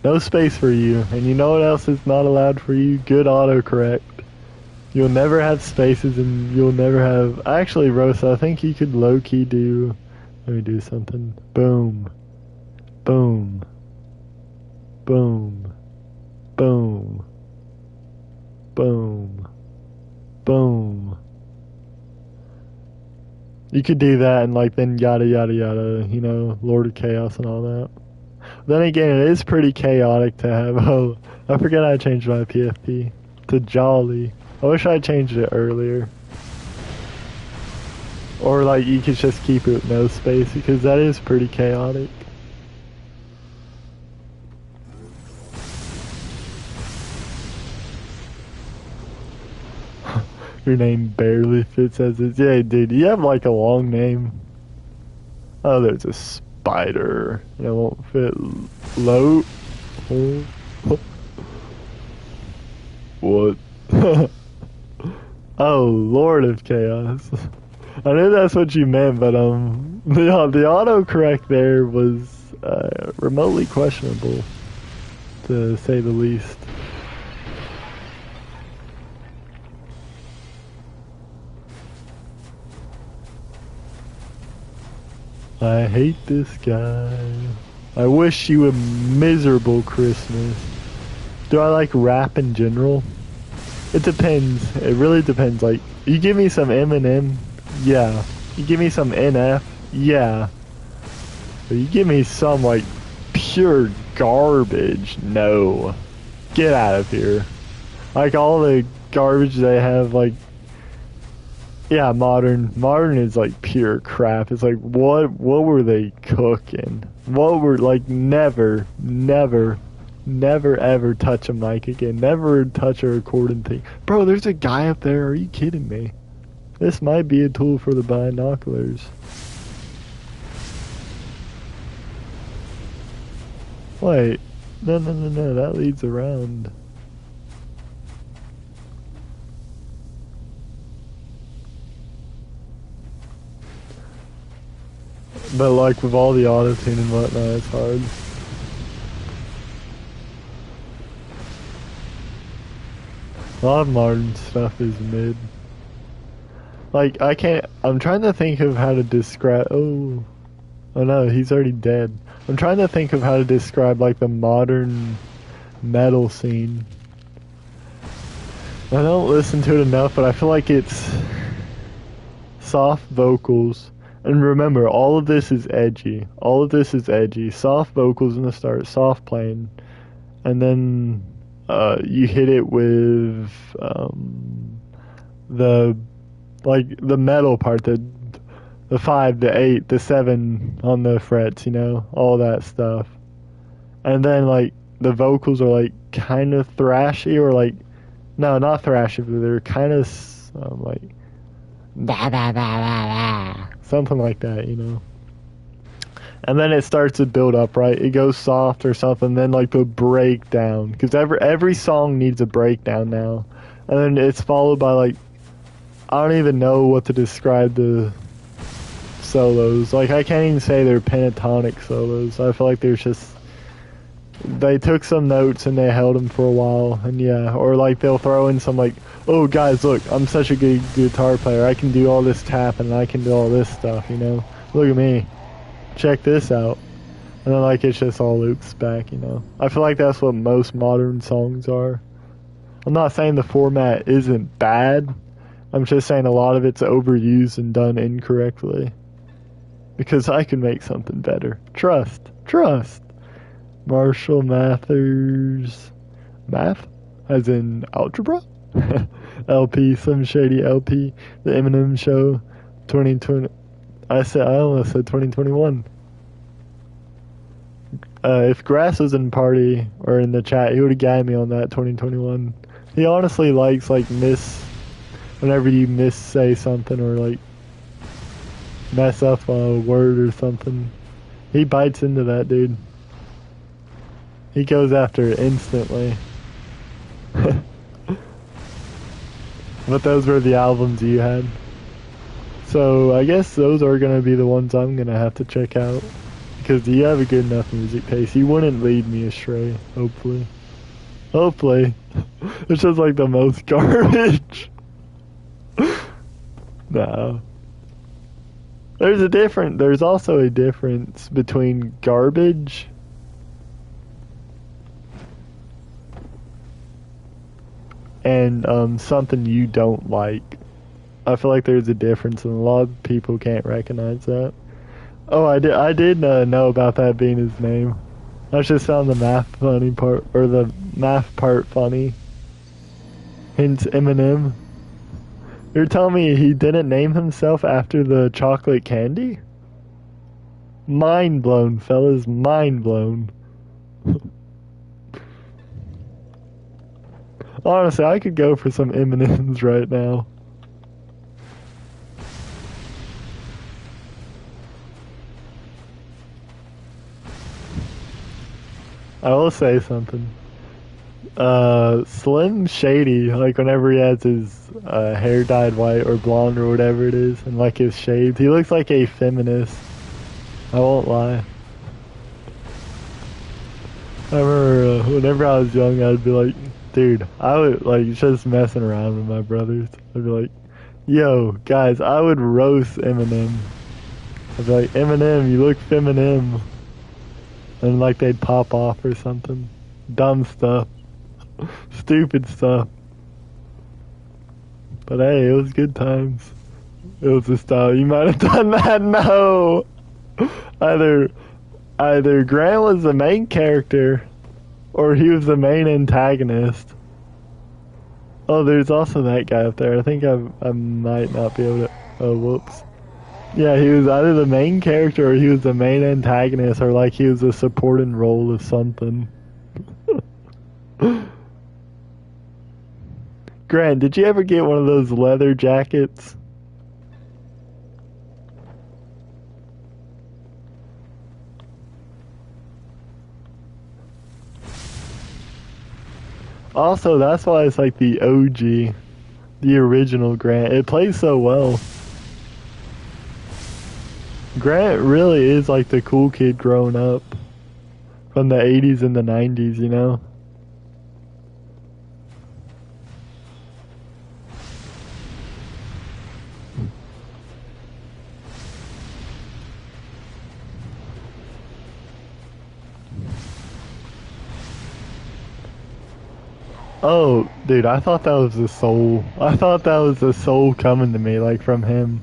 No space for you. And you know what else is not allowed for you? Good autocorrect. You'll never have spaces and you'll never have... Actually, Rosa, I think you could low-key do... Let me do something. Boom. Boom. Boom. Boom. Boom. Boom. You could do that and like then yada yada yada, you know, Lord of Chaos and all that. Then again, it is pretty chaotic to have... Oh, I forget I changed my PFP to Jolly. I wish I changed it earlier. Or like you could just keep it with no space because that is pretty chaotic. Your name barely fits as is. Yeah, dude, you have like a long name. Oh, there's a spider. It won't fit low. What? Oh, Lord of Chaos. I knew that's what you meant, but the autocorrect there was remotely questionable, to say the least. I hate this guy. I wish you a miserable Christmas. Do I like rap in general? It depends. It really depends. Like, you give me some Eminem, yeah. You give me some NF, yeah. But you give me some, like, pure garbage, no. Get out of here. Like, all the garbage they have, like, yeah, modern is like pure crap. It's like what were they cooking? What were like never ever touch a mic again. Never touch a recording thing. Bro, there's a guy up there. Are you kidding me? This might be a tool for the binoculars. Wait. No, that leads around. But like with all the auto-tune and whatnot, it's hard. A lot of modern stuff is mid. Like, I'm trying to think of how to describe, oh no, he's already dead. I'm trying to think of how to describe like the modern metal scene. I don't listen to it enough, but I feel like it's soft vocals. And remember, all of this is edgy. All of this is edgy. Soft vocals in the start, soft playing. And then you hit it with the metal part, the 5, the 8, the 7 on the frets, you know, all that stuff. And then like the vocals are like kind of thrashy, or like, no, not thrashy, but they're kind of like ba ba ba ba ba, something like that, you know. And then it starts to build up, right? It goes soft or something, then like the breakdown, because every song needs a breakdown now, and then it's followed by like, I don't even know what to describe the solos. Like, I can't even say they're pentatonic solos. I feel like they took some notes and they held them for a while, and yeah, or like they'll throw in some like, oh guys, look, I'm such a good guitar player, I can do all this tapping and I can do all this stuff, you know, look at me, check this out. And then like it just all loops back, you know. I feel like that's what most modern songs are. I'm not saying the format isn't bad, I'm just saying a lot of it's overused and done incorrectly, because I can make something better. Trust Marshall Mathers, math, as in algebra? LP, some shady LP, the Eminem Show, 2020. I almost said 2021. If Grass was in party or in the chat, he would have gagged me on that 2021. He honestly likes like whenever you miss say something or like mess up a word or something. He bites into that, dude. He goes after it instantly. But those were the albums you had. So I guess those are gonna be the ones I'm gonna have to check out. Because you have a good enough music taste. You wouldn't lead me astray, hopefully. Hopefully. It's just like the most garbage. No. There's also a difference between garbage and something you don't like. I feel like there's a difference, and a lot of people can't recognize that. Oh, I did know about that being his name. I just found the math funny part, or the math part funny. Hence Eminem. You're telling me he didn't name himself after the chocolate candy? Mind blown, fellas, mind blown. Honestly, I could go for some M&Ms right now. I will say something. Slim Shady, like whenever he has his hair dyed white or blonde or whatever it is, and like his shades, he looks like a feminist. I won't lie. I remember whenever I was young, I'd be like, dude, I would like just messing around with my brothers. I'd be like, yo, guys, I would roast Eminem. I'd be like, Eminem, you look feminine. And like they'd pop off or something. Dumb stuff. Stupid stuff. But hey, it was good times. It was the style. You might have done that. No. Either Grant was the main character, or he was the main antagonist. Oh, there's also that guy up there. I think I might not be able to. Oh, whoops. Yeah, he was either the main character or he was the main antagonist, or like he was a supporting role of something. Grant, did you ever get one of those leather jackets? Also, that's why it's like the OG, the original Grant. It plays so well. Grant really is like the cool kid growing up from the 80s and the 90s, you know? Oh, dude, I thought that was the soul. I thought that was the soul coming to me, like from him.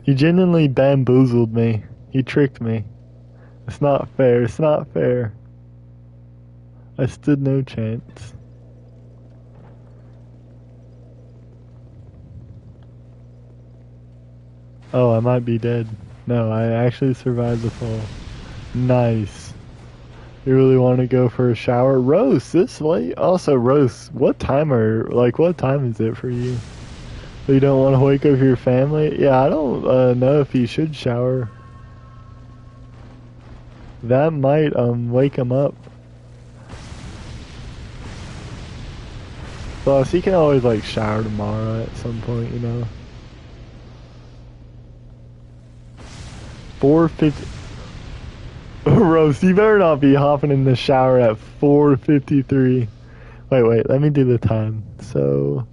He genuinely bamboozled me. He tricked me. It's not fair. It's not fair. I stood no chance. Oh, I might be dead. No, I actually survived the fall. Nice. You really want to go for a shower? Rose, this late? Also, Rose, what time is it for you? You don't want to wake up your family? Yeah, I don't know if you should shower. That might wake him up. Plus, he can always like shower tomorrow at some point, you know. 4:50. Rose, you better not be hopping in the shower at 4:53. Wait, let me do the time. So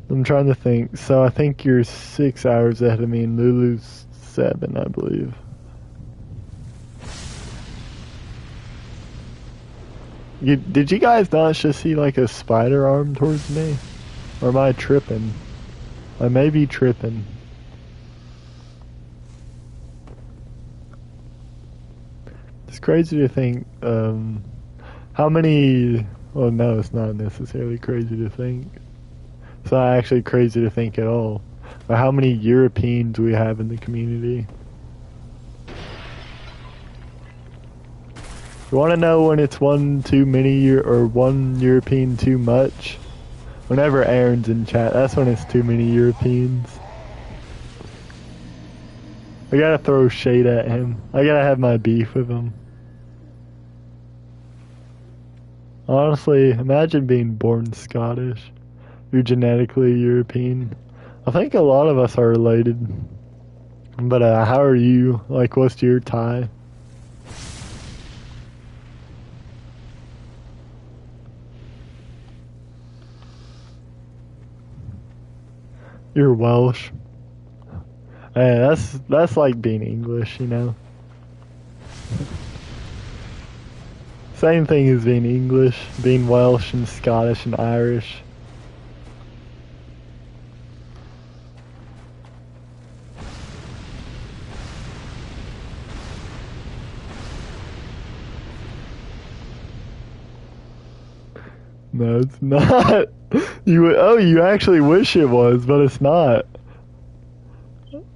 I'm trying to think. So I think you're 6 hours ahead of me, and Lulu's 7, I believe. Did you guys not just see like a spider arm towards me? Or am I tripping? I may be tripping. It's crazy to think, how many, well no, it's not necessarily crazy to think. It's not actually crazy to think at all. or how many Europeans we have in the community. You want to know when it's one too many or one European too much? Whenever Aaron's in chat, that's when it's too many Europeans. I gotta throw shade at him. I gotta have my beef with him. Honestly, imagine being born Scottish. You're genetically European. I think a lot of us are related. But how are you? Like, what's your tie? You're Welsh. Hey, that's like being English, you know. Same thing as being English, being Welsh and Scottish and Irish. No, it's not. You actually wish it was, but it's not.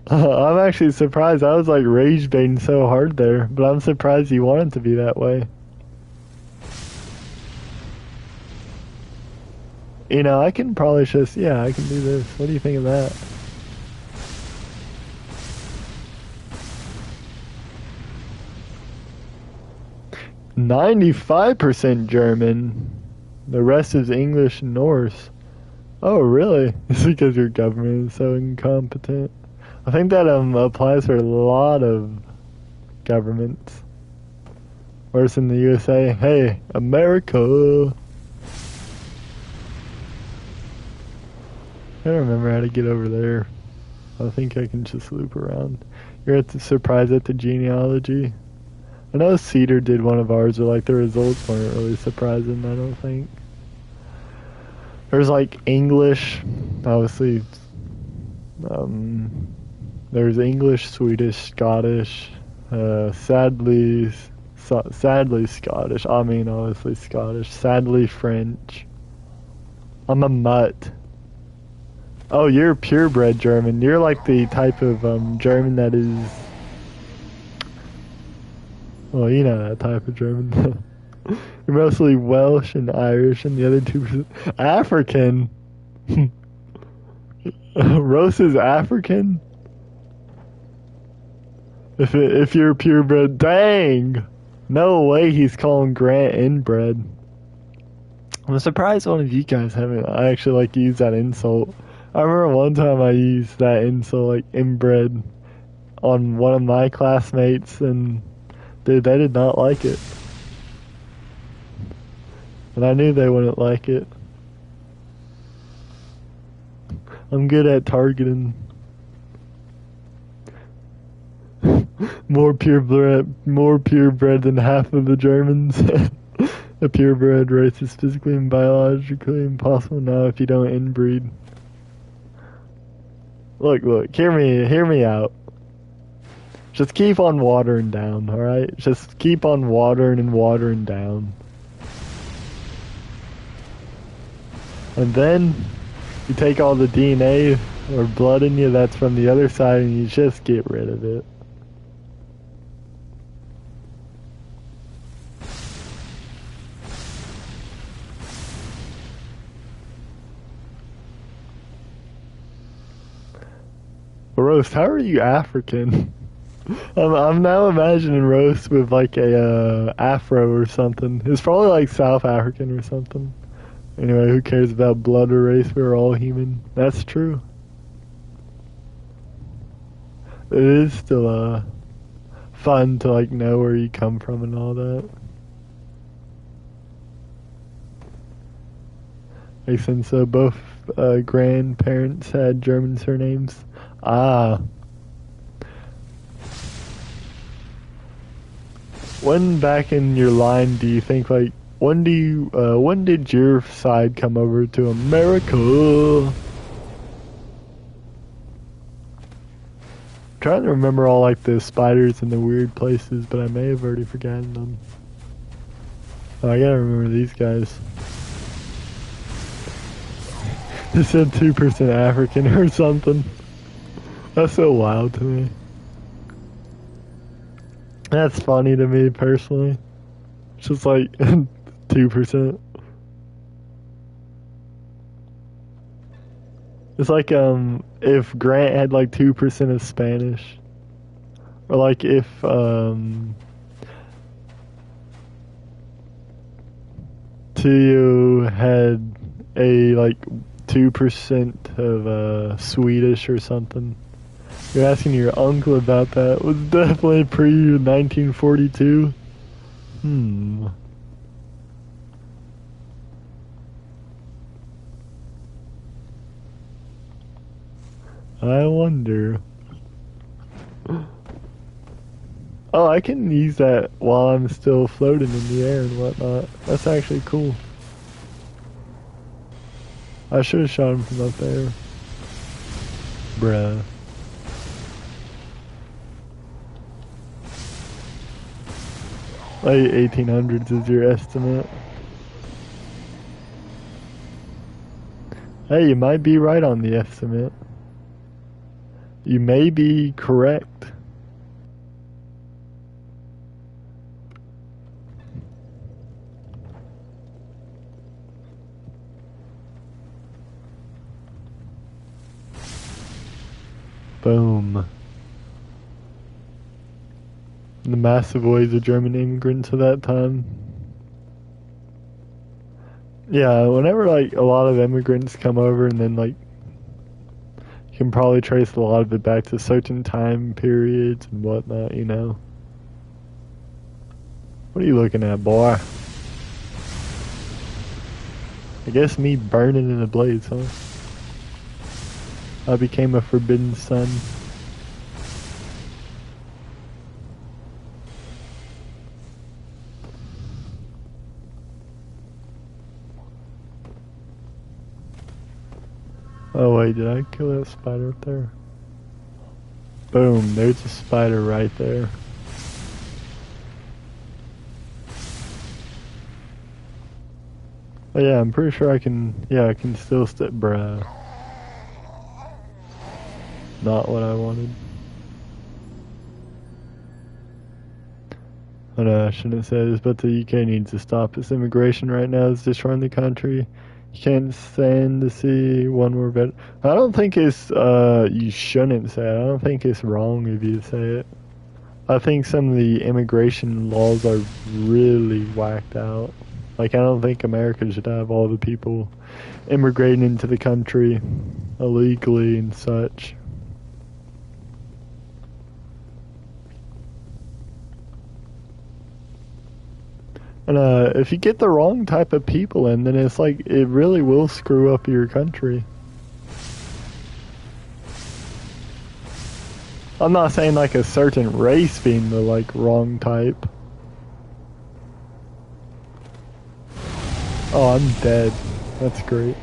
I'm actually surprised. I was like rage baiting so hard there, but I'm surprised you want it to be that way. You know, I can probably just, yeah, I can do this. What do you think of that? "95% German. The rest is English and Norse." Oh, really? It's because your government is so incompetent. I think that applies for a lot of governments. Whereas in the USA, hey, America. I don't remember how to get over there. I think I can just loop around. You're surprised at the genealogy. I know Cedar did one of ours, but like the results weren't really surprising, I don't think. There's like English, obviously. There's English, Swedish, Scottish, sadly Scottish. I mean, obviously Scottish. Sadly French. I'm a mutt. Oh, you're purebred German. You're like the type of German that is. Well, you know that type of German. You're mostly Welsh and Irish, and the other 2% African. Rose is African. If you're purebred, dang! No way he's calling Grant inbred. I'm surprised one of you guys haven't actually like used that insult. I remember one time I used that insult, like inbred, on one of my classmates, and dude, they did not like it. And I knew they wouldn't like it. I'm good at targeting. More purebred than half of the Germans. A purebred race is physically and biologically impossible now if you don't inbreed. Look, hear me out. Just keep on watering down, alright? Just keep on watering and watering down. And then you take all the DNA or blood in you that's from the other side and you just get rid of it. Roast, how are you African? I'm now imagining Roast with like a afro or something. It's probably like South African or something. Anyway, who cares about blood or race? We're all human. That's true. It is still fun to like know where you come from and all that. Makes sense. So both grandparents had German surnames. Ah. When back in your line do you think like when did your side come over to America? I'm trying to remember all like the spiders and the weird places, but I may have already forgotten them. Oh, I gotta remember these guys. They said 2% African or something. That's so wild to me. That's funny to me personally. It's just like 2%. It's like if Grant had like 2% of Spanish. Or like if Tuyo had a like 2% of Swedish or something. You're asking your uncle about that. Was definitely pre 1942. I wonder. Oh, I can use that while I'm still floating in the air and whatnot. That's actually cool. I should have shot him from up there. Bruh. Like 1800s is your estimate. Hey, you might be right on the estimate. You may be correct. Boom. The massive waves of German immigrants at that time. Yeah, whenever like a lot of immigrants come over and then like you can probably trace a lot of it back to certain time periods and whatnot, you know. What are you looking at, boy? I guess me burning in a blaze, huh? I became a forbidden son. Oh wait, did I kill that spider up there? Boom, there's a spider right there. Oh yeah, I'm pretty sure I can, yeah, I can still bruh. Not what I wanted. Oh no, I shouldn't have said this, but the UK needs to stop its immigration right now. It's destroying the country. You can't stand to see one more better. I don't think it's, you shouldn't say it. I don't think it's wrong if you say it. I think some of the immigration laws are really whacked out. Like, I don't think America should have all the people immigrating into the country illegally and such. And if you get the wrong type of people in, then it's like, it really will screw up your country. I'm not saying like a certain race being the like wrong type. Oh, I'm dead. That's great.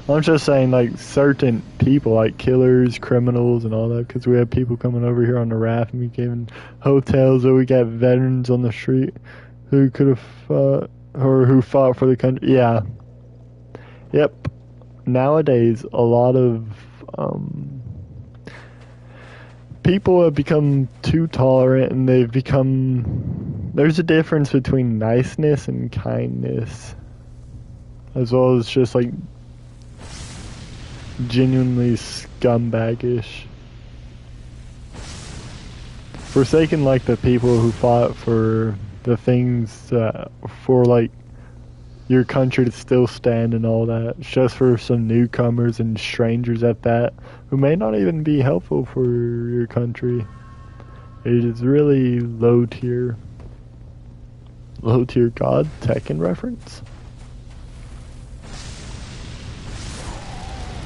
I'm just saying like certain people, like killers, criminals, and all that, because we have people coming over here on the raft, and we gave them hotels, or we got veterans on the street who could have fought, or who fought for the country. Yeah. Yep. Nowadays, a lot of people have become too tolerant, and they've become. There's a difference between niceness and kindness, as well as just like genuinely scumbaggish. Forsaking like the people who fought for the things for like your country to still stand and all that, just for some newcomers and strangers at that, who may not even be helpful for your country. It is really low tier god Tekken reference.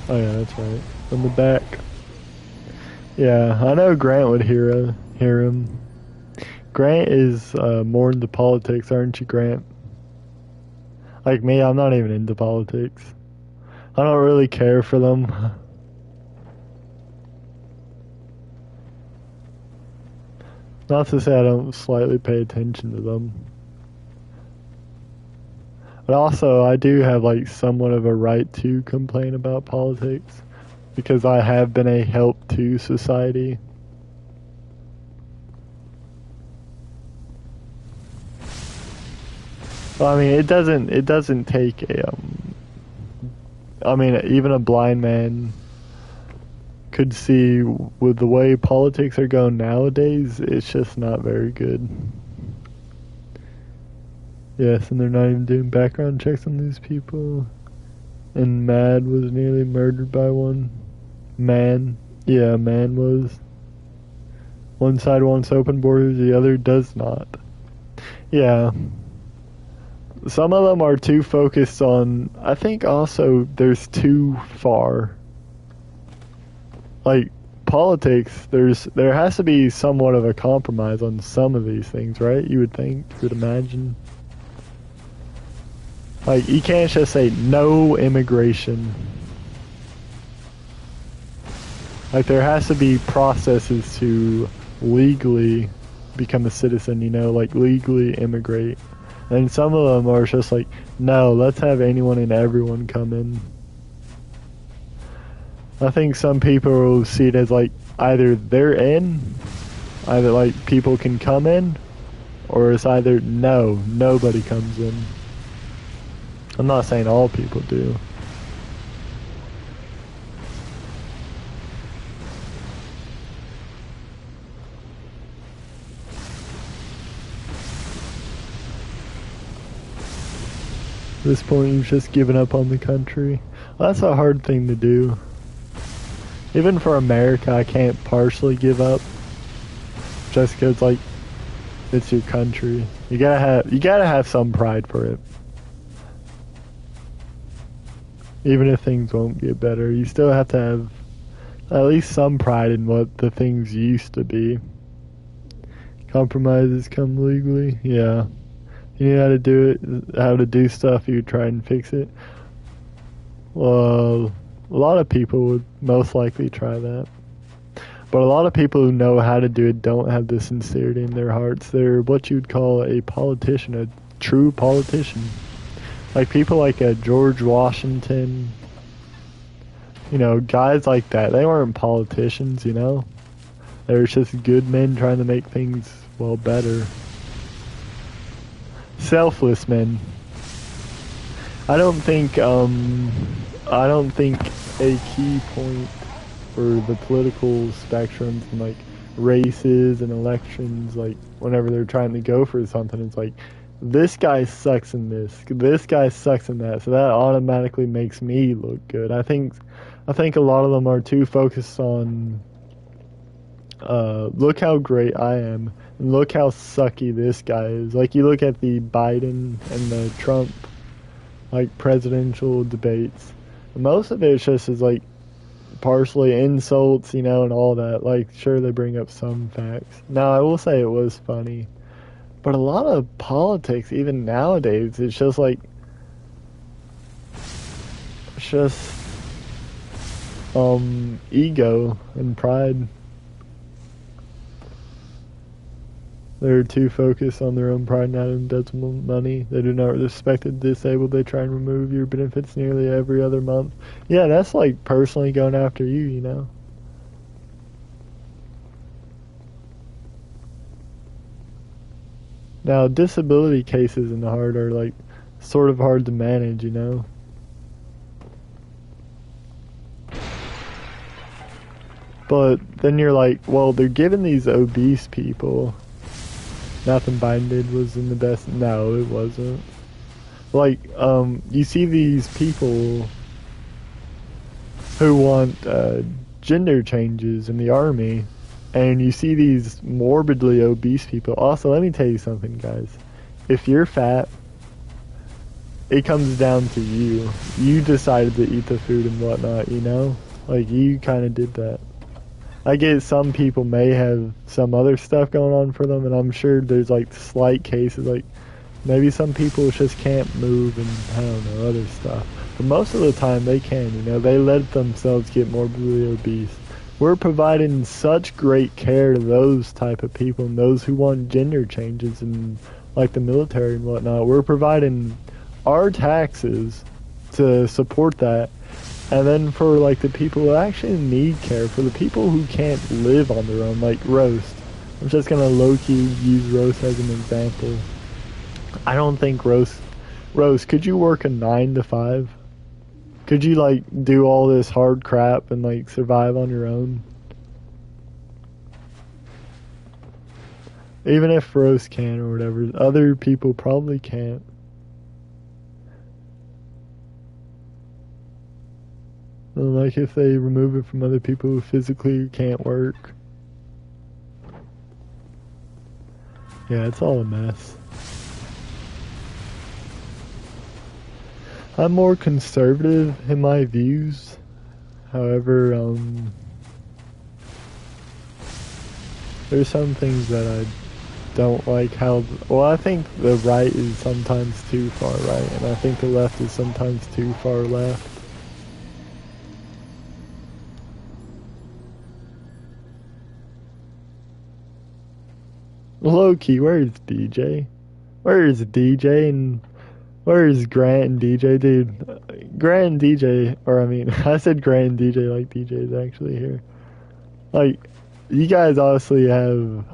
Oh yeah, that's right. From the back. Yeah, I know Grant would hear him. Grant is more into politics, aren't you, Grant? Like me, I'm not even into politics. I don't really care for them. Not to say I don't slightly pay attention to them. But also, I do have like somewhat of a right to complain about politics. because I have been a help to society. Well, I mean, it doesn't take a I mean, even a blind man could see with the way politics are going nowadays, it's just not very good. Yes, and they're not even doing background checks on these people. And Mad was nearly murdered by one. Man. Yeah, Man was. One side wants open borders, the other does not. Yeah. Some of them are too focused on... I think also there's too far. Like, politics, there has to be somewhat of a compromise on some of these things, right? You would think, you would imagine. Like, you can't just say no immigration. Like, there has to be processes to legally become a citizen, you know, like legally immigrate. And some of them are just like, no, let's have anyone and everyone come in. I think some people will see it as like, either they're in, either like people can come in, or it's either no, nobody comes in. I'm not saying all people do. At this point, you've just given up on the country. Well, that's a hard thing to do. Even for America, I can't partially give up. Just because, like, it's your country. You gotta have some pride for it. Even if things won't get better, you still have to have at least some pride in what the things used to be. Compromises come legally, yeah. You know how to do it, how to do stuff, you try and fix it. Well, a lot of people would most likely try that. But a lot of people who know how to do it don't have the sincerity in their hearts. They're what you'd call a politician, a true politician. Like people like George Washington, you know, guys like that. They weren't politicians, you know. They were just good men trying to make things, well, better. Selfless men. I don't think a key point for the political spectrums and like races and elections, like whenever they're trying to go for something, it's like, this guy sucks in this guy sucks in that, so that automatically makes me look good. I think a lot of them are too focused on look how great I am and look how sucky this guy is. Like you look at the Biden and the Trump like presidential debates, most of it just is like partially insults, you know, and all that. Like sure, they bring up some facts. Now I will say it was funny. But a lot of politics, even nowadays, it's just like, it's just, ego and pride. They're too focused on their own pride, not in decimal money. They do not respect the disabled. They try and remove your benefits nearly every other month. Yeah, that's like personally going after you, you know? Now, disability cases in the heart are like sort of hard to manage, you know? But then you're like, well, they're giving these obese people. Nothing Biden did was in the best. No, it wasn't. Like, you see these people who want gender changes in the army. And you see these morbidly obese people. Also, let me tell you something, guys. If you're fat, it comes down to you. You decided to eat the food and whatnot, you know? Like, you kind of did that. I get some people may have some other stuff going on for them, and I'm sure there's, like, slight cases. Like, maybe some people just can't move and, I don't know, other stuff. But most of the time, they can, you know? They let themselves get morbidly obese. We're providing such great care to those type of people and those who want gender changes and like the military and whatnot. We're providing our taxes to support that. And then for like the people who actually need care, for the people who can't live on their own, like Roast. I'm just gonna low-key use Roast as an example. I don't think Roast, could you work a 9 to 5? Could you like do all this hard crap and like survive on your own? Even if Roast can or whatever, other people probably can't. Like if they remove it from other people who physically can't work. Yeah, it's all a mess. I'm more conservative in my views. However, there's some things that I don't like how... Well, I think the right is sometimes too far right, and I think the left is sometimes too far left. Low-key, where's DJ? Where's DJ and... Where's Grant and DJ? Dude, Grant and DJ... Or, I mean, I said Grant and DJ like DJ's actually here. Like, you guys obviously have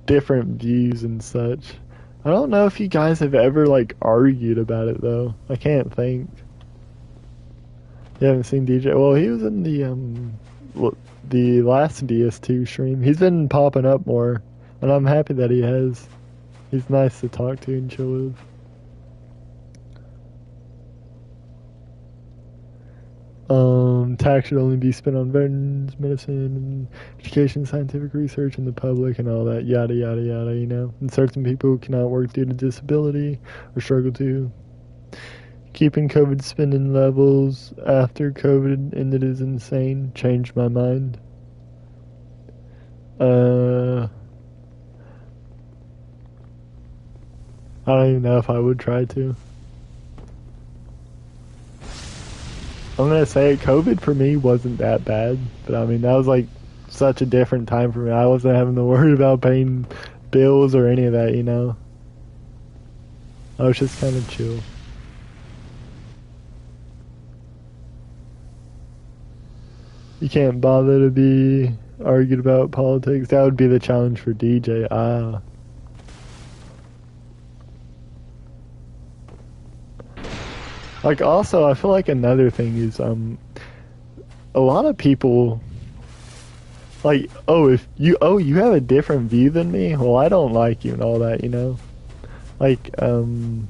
different views and such. I don't know if you guys have ever, like, argued about it, though. I can't think. You haven't seen DJ? Well, he was in the last ds2 stream. He's been popping up more. And I'm happy that he has. He's nice to talk to and chill with. Tax should only be spent on veterans, medicine, education, scientific research, and the public, and all that, yada, yada, yada, you know. And certain people who cannot work due to disability or struggle to. Keeping COVID spending levels after COVID ended is insane. Changed my mind. I don't even know if I would try to. I'm gonna say COVID for me wasn't that bad, but I mean that was like such a different time for me. I wasn't having to worry about paying bills or any of that, you know. I was just kind of chill. You can't bother to be argued about politics. That would be the challenge for DJ. Like, also, I feel like another thing is, a lot of people, like, you have a different view than me? Well, I don't like you and all that, you know? Like, me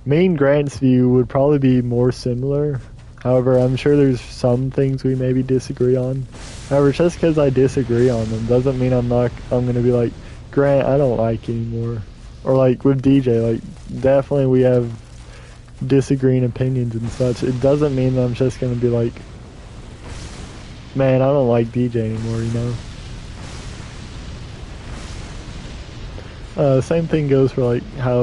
and Grant's view would probably be more similar. However, I'm sure there's some things we maybe disagree on. However, just because I disagree on them doesn't mean I'm gonna be like, Grant, I don't like you anymore. Or like, with DJ, like, definitely we have disagreeing opinions and such. It doesn't mean that I'm just gonna be like, man, I don't like DJ anymore, you know. Same thing goes for like how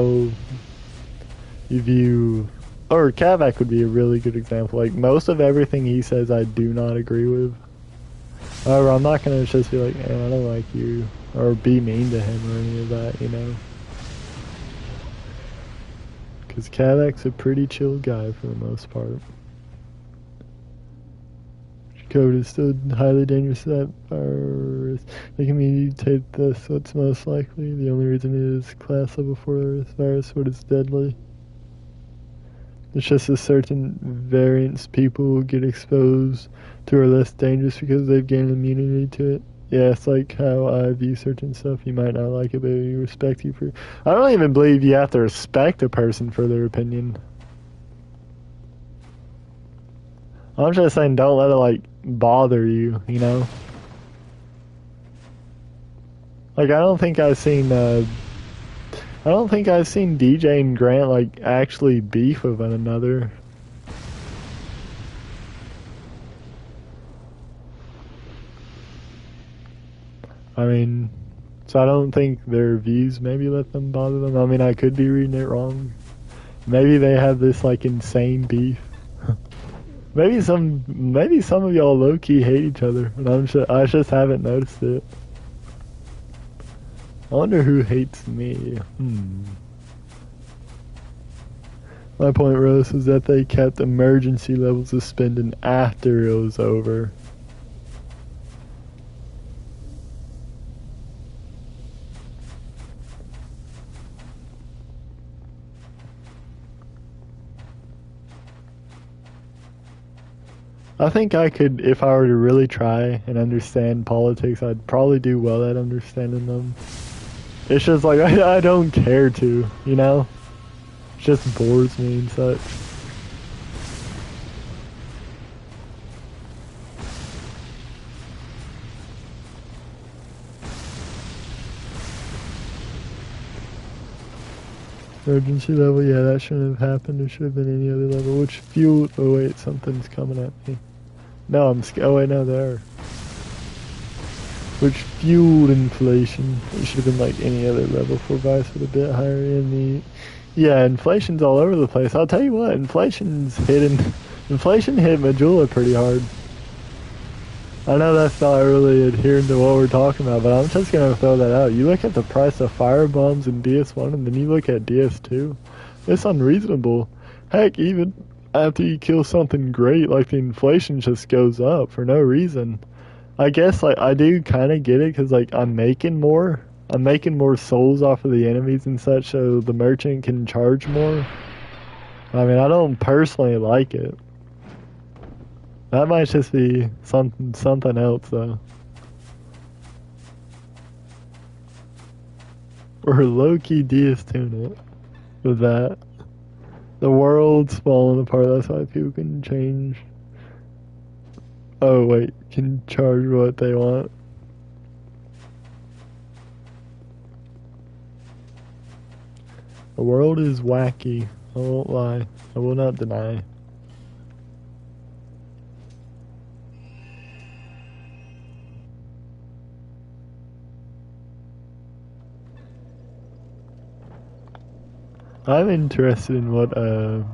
you view, or Kavak would be a really good example. Like most of everything he says I do not agree with. However, I'm not gonna just be like, man, I don't like you, or be mean to him or any of that, you know. Because Kavak's a pretty chill guy for the most part. COVID is still highly dangerous to that virus. They can mutate this, what's most likely. The only reason it is class level for this virus, what is deadly. It's just a certain variants people get exposed to are less dangerous because they've gained immunity to it. Yeah, it's like how I view certain stuff. You might not like it, but we respect you for... I don't even believe you have to respect a person for their opinion. I'm just saying don't let it, like, bother you, you know? Like, I don't think I've seen DJ and Grant, like, actually beef with one another. I mean, so I don't think their views maybe let them bother them. I mean, I could be reading it wrong. Maybe they have this, like, insane beef. Maybe some of y'all low-key hate each other, and I just haven't noticed it. I wonder who hates me. My point, Rose, was that they kept emergency level suspended after it was over. I think I could, if I were to really try and understand politics, I'd probably do well at understanding them. It's just like, I don't care to, you know? It just bores me and such. Emergency level, yeah, that shouldn't have happened. It should have been any other level. Which fuel? Oh wait, something's coming at me. No, oh wait, no, there. Which fueled inflation. It should have been like any other level for Vice with a bit higher in the. Yeah, inflation's all over the place. I'll tell you what, inflation hit Majula pretty hard. I know that's not really adhering to what we're talking about, but I'm just gonna throw that out. You look at the price of firebombs in DS1 and then you look at DS2. It's unreasonable. Heck, even after you kill something great, like the inflation just goes up for no reason. I guess like I do kind of get it because like I'm making more souls off of the enemies and such, so the merchant can charge more. I mean, I don't personally like it. That might just be something else though. We're low-key DS2ing it with that. The world's falling apart, that's why people can change. Oh wait, can charge what they want. The world is wacky, I won't lie. I will not deny. I'm interested in what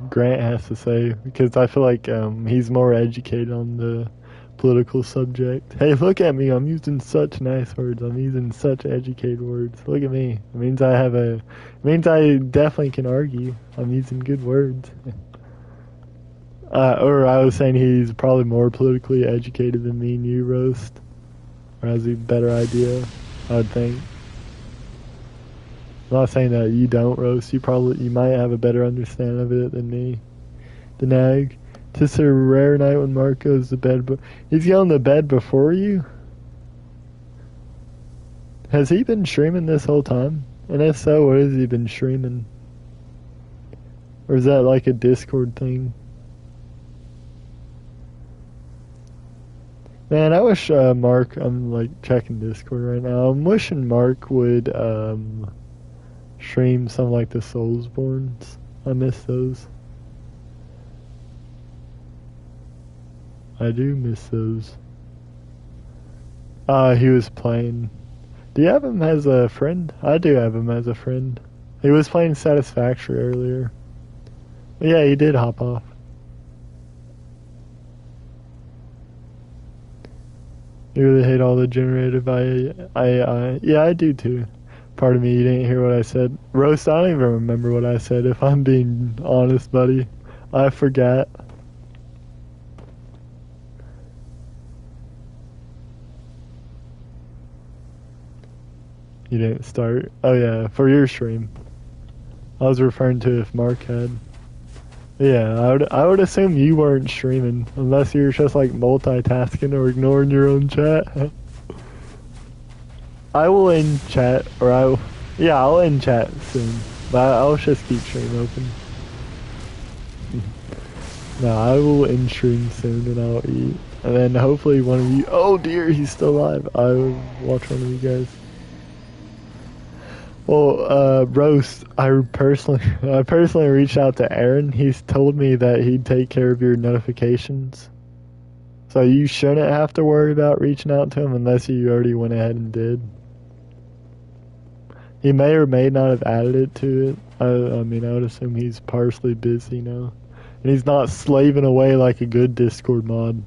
Grant has to say because I feel like he's more educated on the political subject. Hey, look at me! I'm using such nice words. I'm using such educated words. Look at me. It means it means I definitely can argue. I'm using good words. Or I was saying he's probably more politically educated than me and you, Roast, or has a better idea. I would think. I'm not saying that you don't, Roast. You might have a better understanding of it than me. The nag. Just a rare night when Mark goes to bed, but he's going to bed before you? Has he been streaming this whole time? And if so, what has he been streaming? Or is that like a Discord thing? Man, I wish Mark, I'm like checking Discord right now. I'm wishing Mark would stream some like the Soulsborns. I miss those. I do miss those. He was playing. Do you have him as a friend? I do have him as a friend. He was playing Satisfactory earlier. Yeah, he did hop off. You really hate all the generative AI. Yeah, I do too. Pardon me, you didn't hear what I said. Roast, I don't even remember what I said, if I'm being honest, buddy. I forgot. You didn't start? Oh yeah, for your stream. I was referring to if Mark had. Yeah, I would assume you weren't streaming unless you're just like multitasking or ignoring your own chat. I will end chat, or I'll end chat soon, but I'll just keep stream open. No, I will end stream soon and I'll eat, and then hopefully one of you. Oh dear, he's still alive. I will watch one of you guys. Well, Roast, I personally reached out to Aaron. He's told me that he'd take care of your notifications. So you shouldn't have to worry about reaching out to him unless you already went ahead and did. He may or may not have added it to it. I mean, I would assume he's partially busy now. And he's not slaving away like a good Discord mod.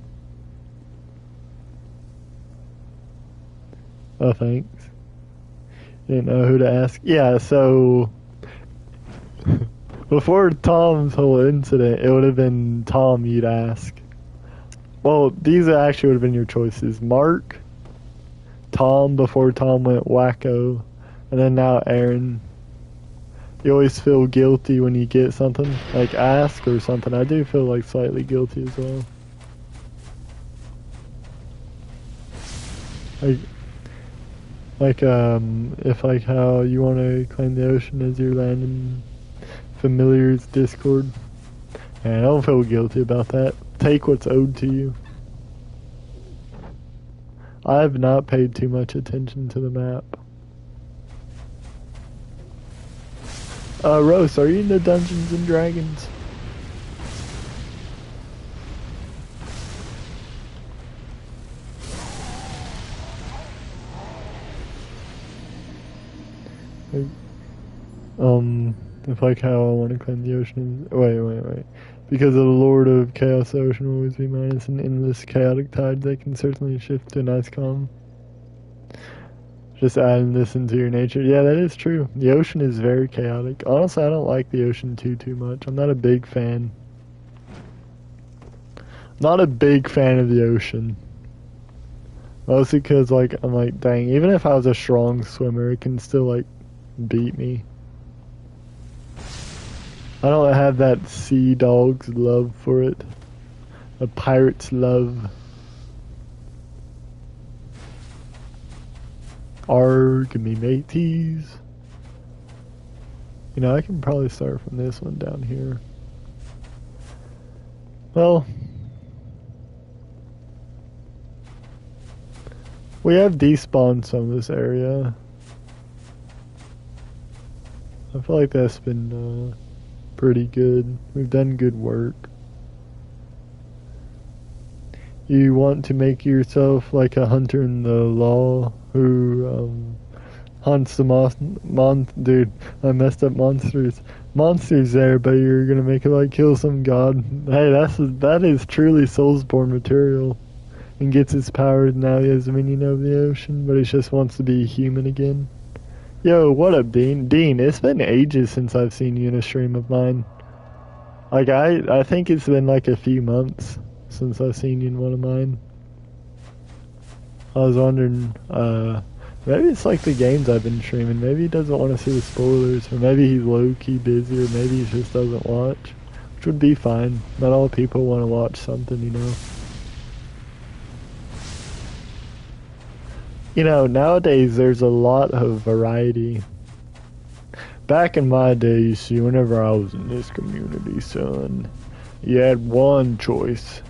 Oh, thanks. Didn't know who to ask. Yeah, so Before Tom's whole incident, it would have been Tom you'd ask. Well, these actually would have been your choices. Mark, Tom before Tom went wacko, and then now Aaron. You always feel guilty when you get something, like ask or something. I do feel like slightly guilty as well. If like how you want to claim the ocean as your land in familiar's Discord. And I don't feel guilty about that. Take what's owed to you. I have not paid too much attention to the map. Rose, are you into Dungeons and Dragons? If like how I want to claim the ocean. Wait. Because of the Lord of Chaos, the ocean will always be mine. It's an endless chaotic tide that can certainly shift to a nice calm. Just adding this into your nature. Yeah, that is true. The ocean is very chaotic. Honestly, I don't like the ocean too much. I'm not a big fan. Not a big fan of the ocean. Mostly because, like, I'm like, dang, even if I was a strong swimmer, it can still, like, beat me. I don't have that sea dog's love for it. A pirate's love. Arg me mateys. You know, I can probably start from this one down here. Well, we have despawned some of this area. I feel like that's been pretty good. We've done good work. You want to make yourself like a hunter in the law who hunts the dude, I messed up monsters. Monsters there, but you're gonna make it like kill some god. Hey, that is truly Soulsborne material. And gets his powers now. He has dominion over the ocean, but he just wants to be human again. Yo, what up, Dean? Dean, it's been ages since I've seen you in a stream of mine. Like, I think it's been like a few months since I've seen you in one of mine. I was wondering, maybe it's like the games I've been streaming. Maybe he doesn't want to see the spoilers, or maybe he's low-key busy, or maybe he just doesn't watch. Which would be fine. Not all people want to watch something, you know. You know, nowadays there's a lot of variety. Back in my day, you see, whenever I was in this community, son, you had one choice.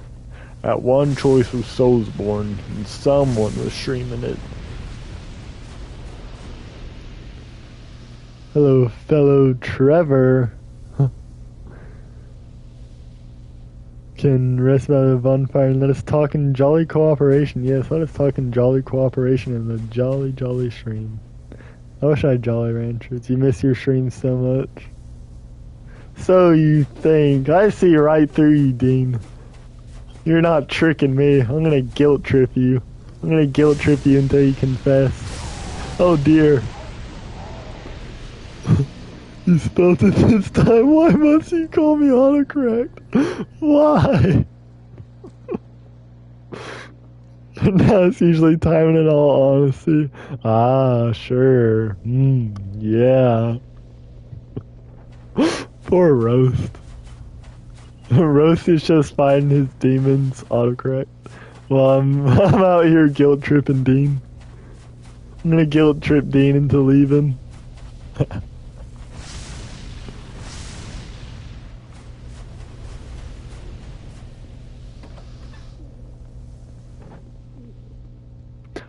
That one choice was Soulsborne, and someone was streaming it. Hello, fellow Trevor. Can rest by the bonfire and let us talk in jolly cooperation. Yes, let us talk in jolly cooperation in the jolly stream. I wish I had Jolly Ranchers. You miss your stream so much. So you think. I see right through you, Dean. You're not tricking me. I'm gonna guilt trip you. I'm gonna guilt trip you until you confess. Oh dear. You spelled it this time. Why must you call me autocorrect? Why? Now it's usually time in all honesty. Ah, sure. Yeah. Poor Roast. Roast is just fighting his demons autocorrect. Well, I'm out here guilt tripping Dean. I'm gonna guilt trip Dean into leaving.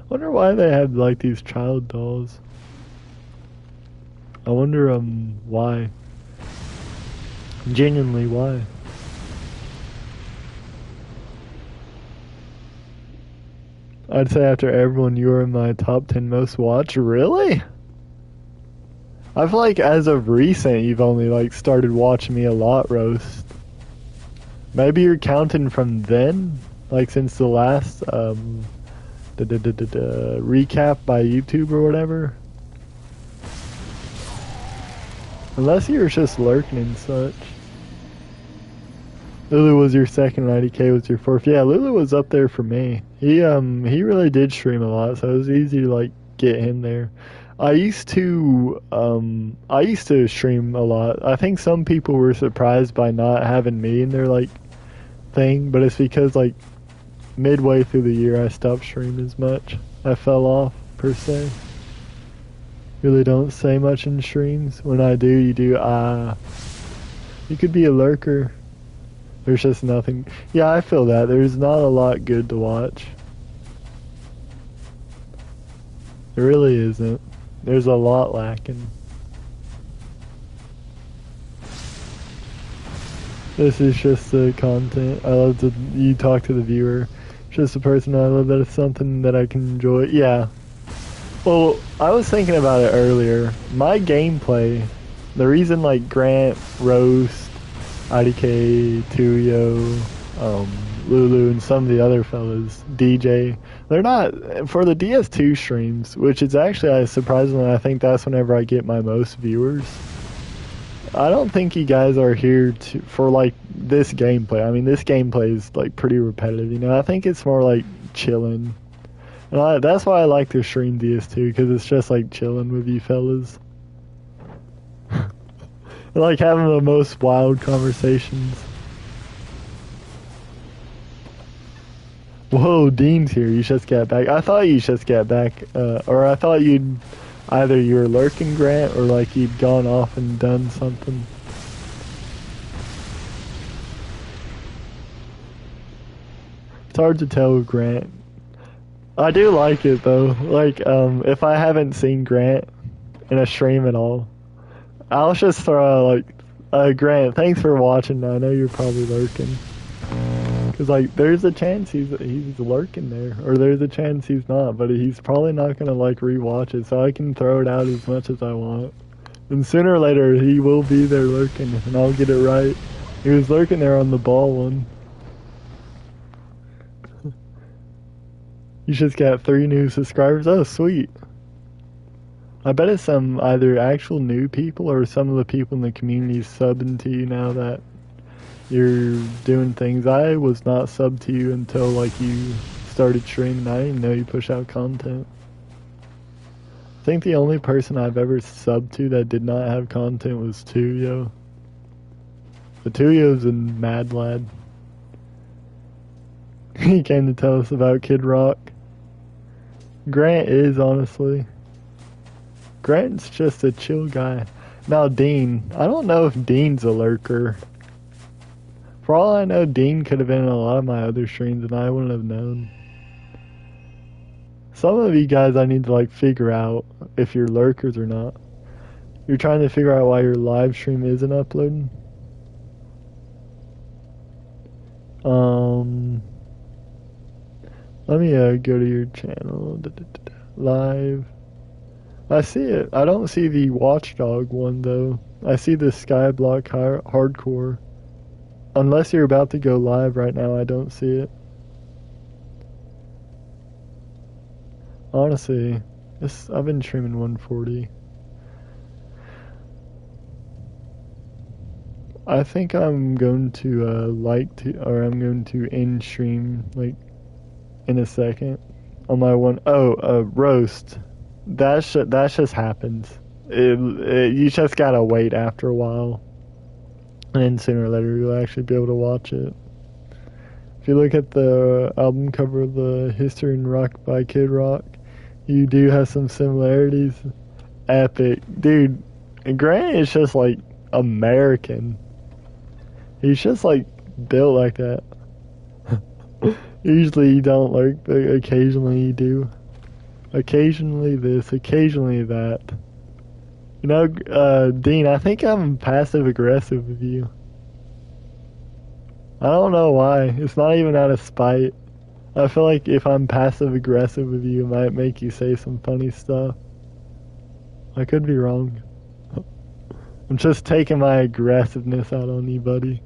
Wonder why they had like these child dolls. I wonder why. Genuinely why. I'd say after everyone you were in my top 10 most watched. Really? I feel like as of recent you've only like started watching me a lot, Roast. Maybe you're counting from then? Like since the last recap by YouTube or whatever. Unless you were just lurking and such. Lulu was your second, and IDK was your fourth. Yeah, Lulu was up there for me. He really did stream a lot, so it was easy to like get him there. I used to stream a lot. I think some people were surprised by not having me in their like thing, but it's because like midway through the year I stopped streaming as much. I fell off per se. Really don't say much in streams. When I do, you do. You could be a lurker. There's just nothing. Yeah, I feel that. There's not a lot good to watch. There really isn't. There's a lot lacking. This is just the content. I love to you talk to the viewer. Just a person I love that it's something that I can enjoy. Yeah. Well, I was thinking about it earlier. My gameplay, the reason like Grant, Roast, IDK, Tuyo, Lulu, and some of the other fellas, DJ, they're not, for the ds2 streams, which is actually, surprisingly, I think that's whenever I get my most viewers. I don't think you guys are here for like this gameplay. I mean, this gameplay is like pretty repetitive, you know? I think it's more like chilling. And that's why I like to stream ds2, because it's just like chilling with you fellas. Like having the most wild conversations. Whoa, Dean's here. You just got back. I thought you just got back, or I thought you were lurking, Grant, or like you'd gone off and done something. It's hard to tell with Grant. I do like it though. Like, if I haven't seen Grant in a stream at all, I'll just throw like, Grant, thanks for watching. I know you're probably lurking. Cause like, there's a chance he's lurking there, or there's a chance he's not, but he's probably not gonna like rewatch it, so I can throw it out as much as I want. And sooner or later, he will be there lurking, and I'll get it right. He was lurking there on the ball one. You just got 3 new subscribers. Oh, sweet. I bet it's some either actual new people or some of the people in the community subbing to you now that you're doing things. I was not subbed to you until like you started streaming. I didn't know you push out content. I think the only person I've ever subbed to that did not have content was Tuyo. But Tuyo's a mad lad. He came to tell us about Kid Rock. Grant is, honestly. Grant's just a chill guy. Now Dean, I don't know if Dean's a lurker. For all I know, Dean could have been in a lot of my other streams and I wouldn't have known. Some of you guys I need to like figure out if you're lurkers or not. You're trying to figure out why your live stream isn't uploading. Let me go to your channel. Live. I see it. I don't see the Watchdog one though. I see the Skyblock Hardcore. Unless you're about to go live right now, I don't see it. Honestly, I've been streaming 140. I think I'm going to I'm going to end stream like in a second on my one. Roast. That just happens. You just gotta wait after a while, and then sooner or later you'll actually be able to watch it. If you look at the album cover of the History and Rock by Kid Rock, you do have some similarities. Epic, dude. And Grant is just like American. He's just like built like that. Usually you don't lurk, but occasionally you do. Occasionally this, occasionally that. You know, Dean, I think I'm passive aggressive with you. I don't know why. It's not even out of spite. I feel like if I'm passive aggressive with you, it might make you say some funny stuff. I could be wrong. I'm just taking my aggressiveness out on you, buddy.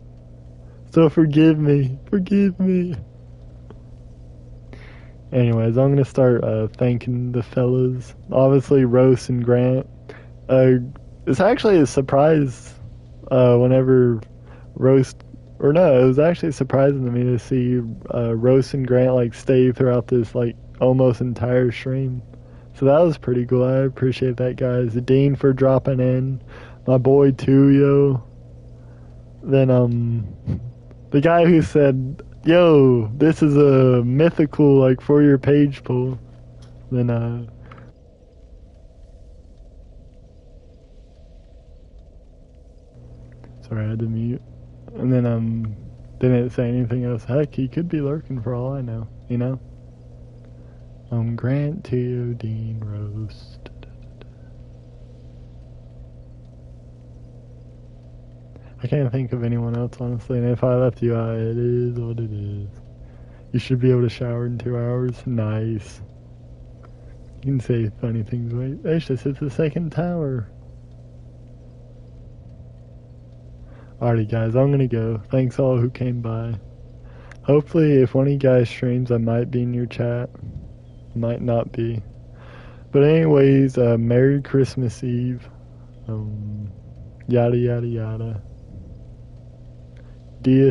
So forgive me. Forgive me. Anyways, I'm gonna start thanking the fellas. Obviously, Rose and Grant. It's actually a surprise whenever Roast, or no, it was actually surprising to me to see Roast and Grant like stay throughout this like almost entire stream. So that was pretty cool. I appreciate that, guys. Dean for dropping in, my boy Tuyo. Then the guy who said, "Yo, this is a mythical like for your page pull." Then sorry, I had to mute. And then didn't say anything else. Heck, he could be lurking for all I know. You know. Grant Teo Dean Roast. I can't think of anyone else honestly. And if I left you out, it is what it is. You should be able to shower in 2 hours. Nice. You can say funny things. Wait, it's just hit the second tower. Alrighty, guys, I'm gonna go. Thanks all who came by. Hopefully, if one of you guys streams, I might be in your chat. Might not be. But anyways, Merry Christmas Eve. Yada yada yada. ds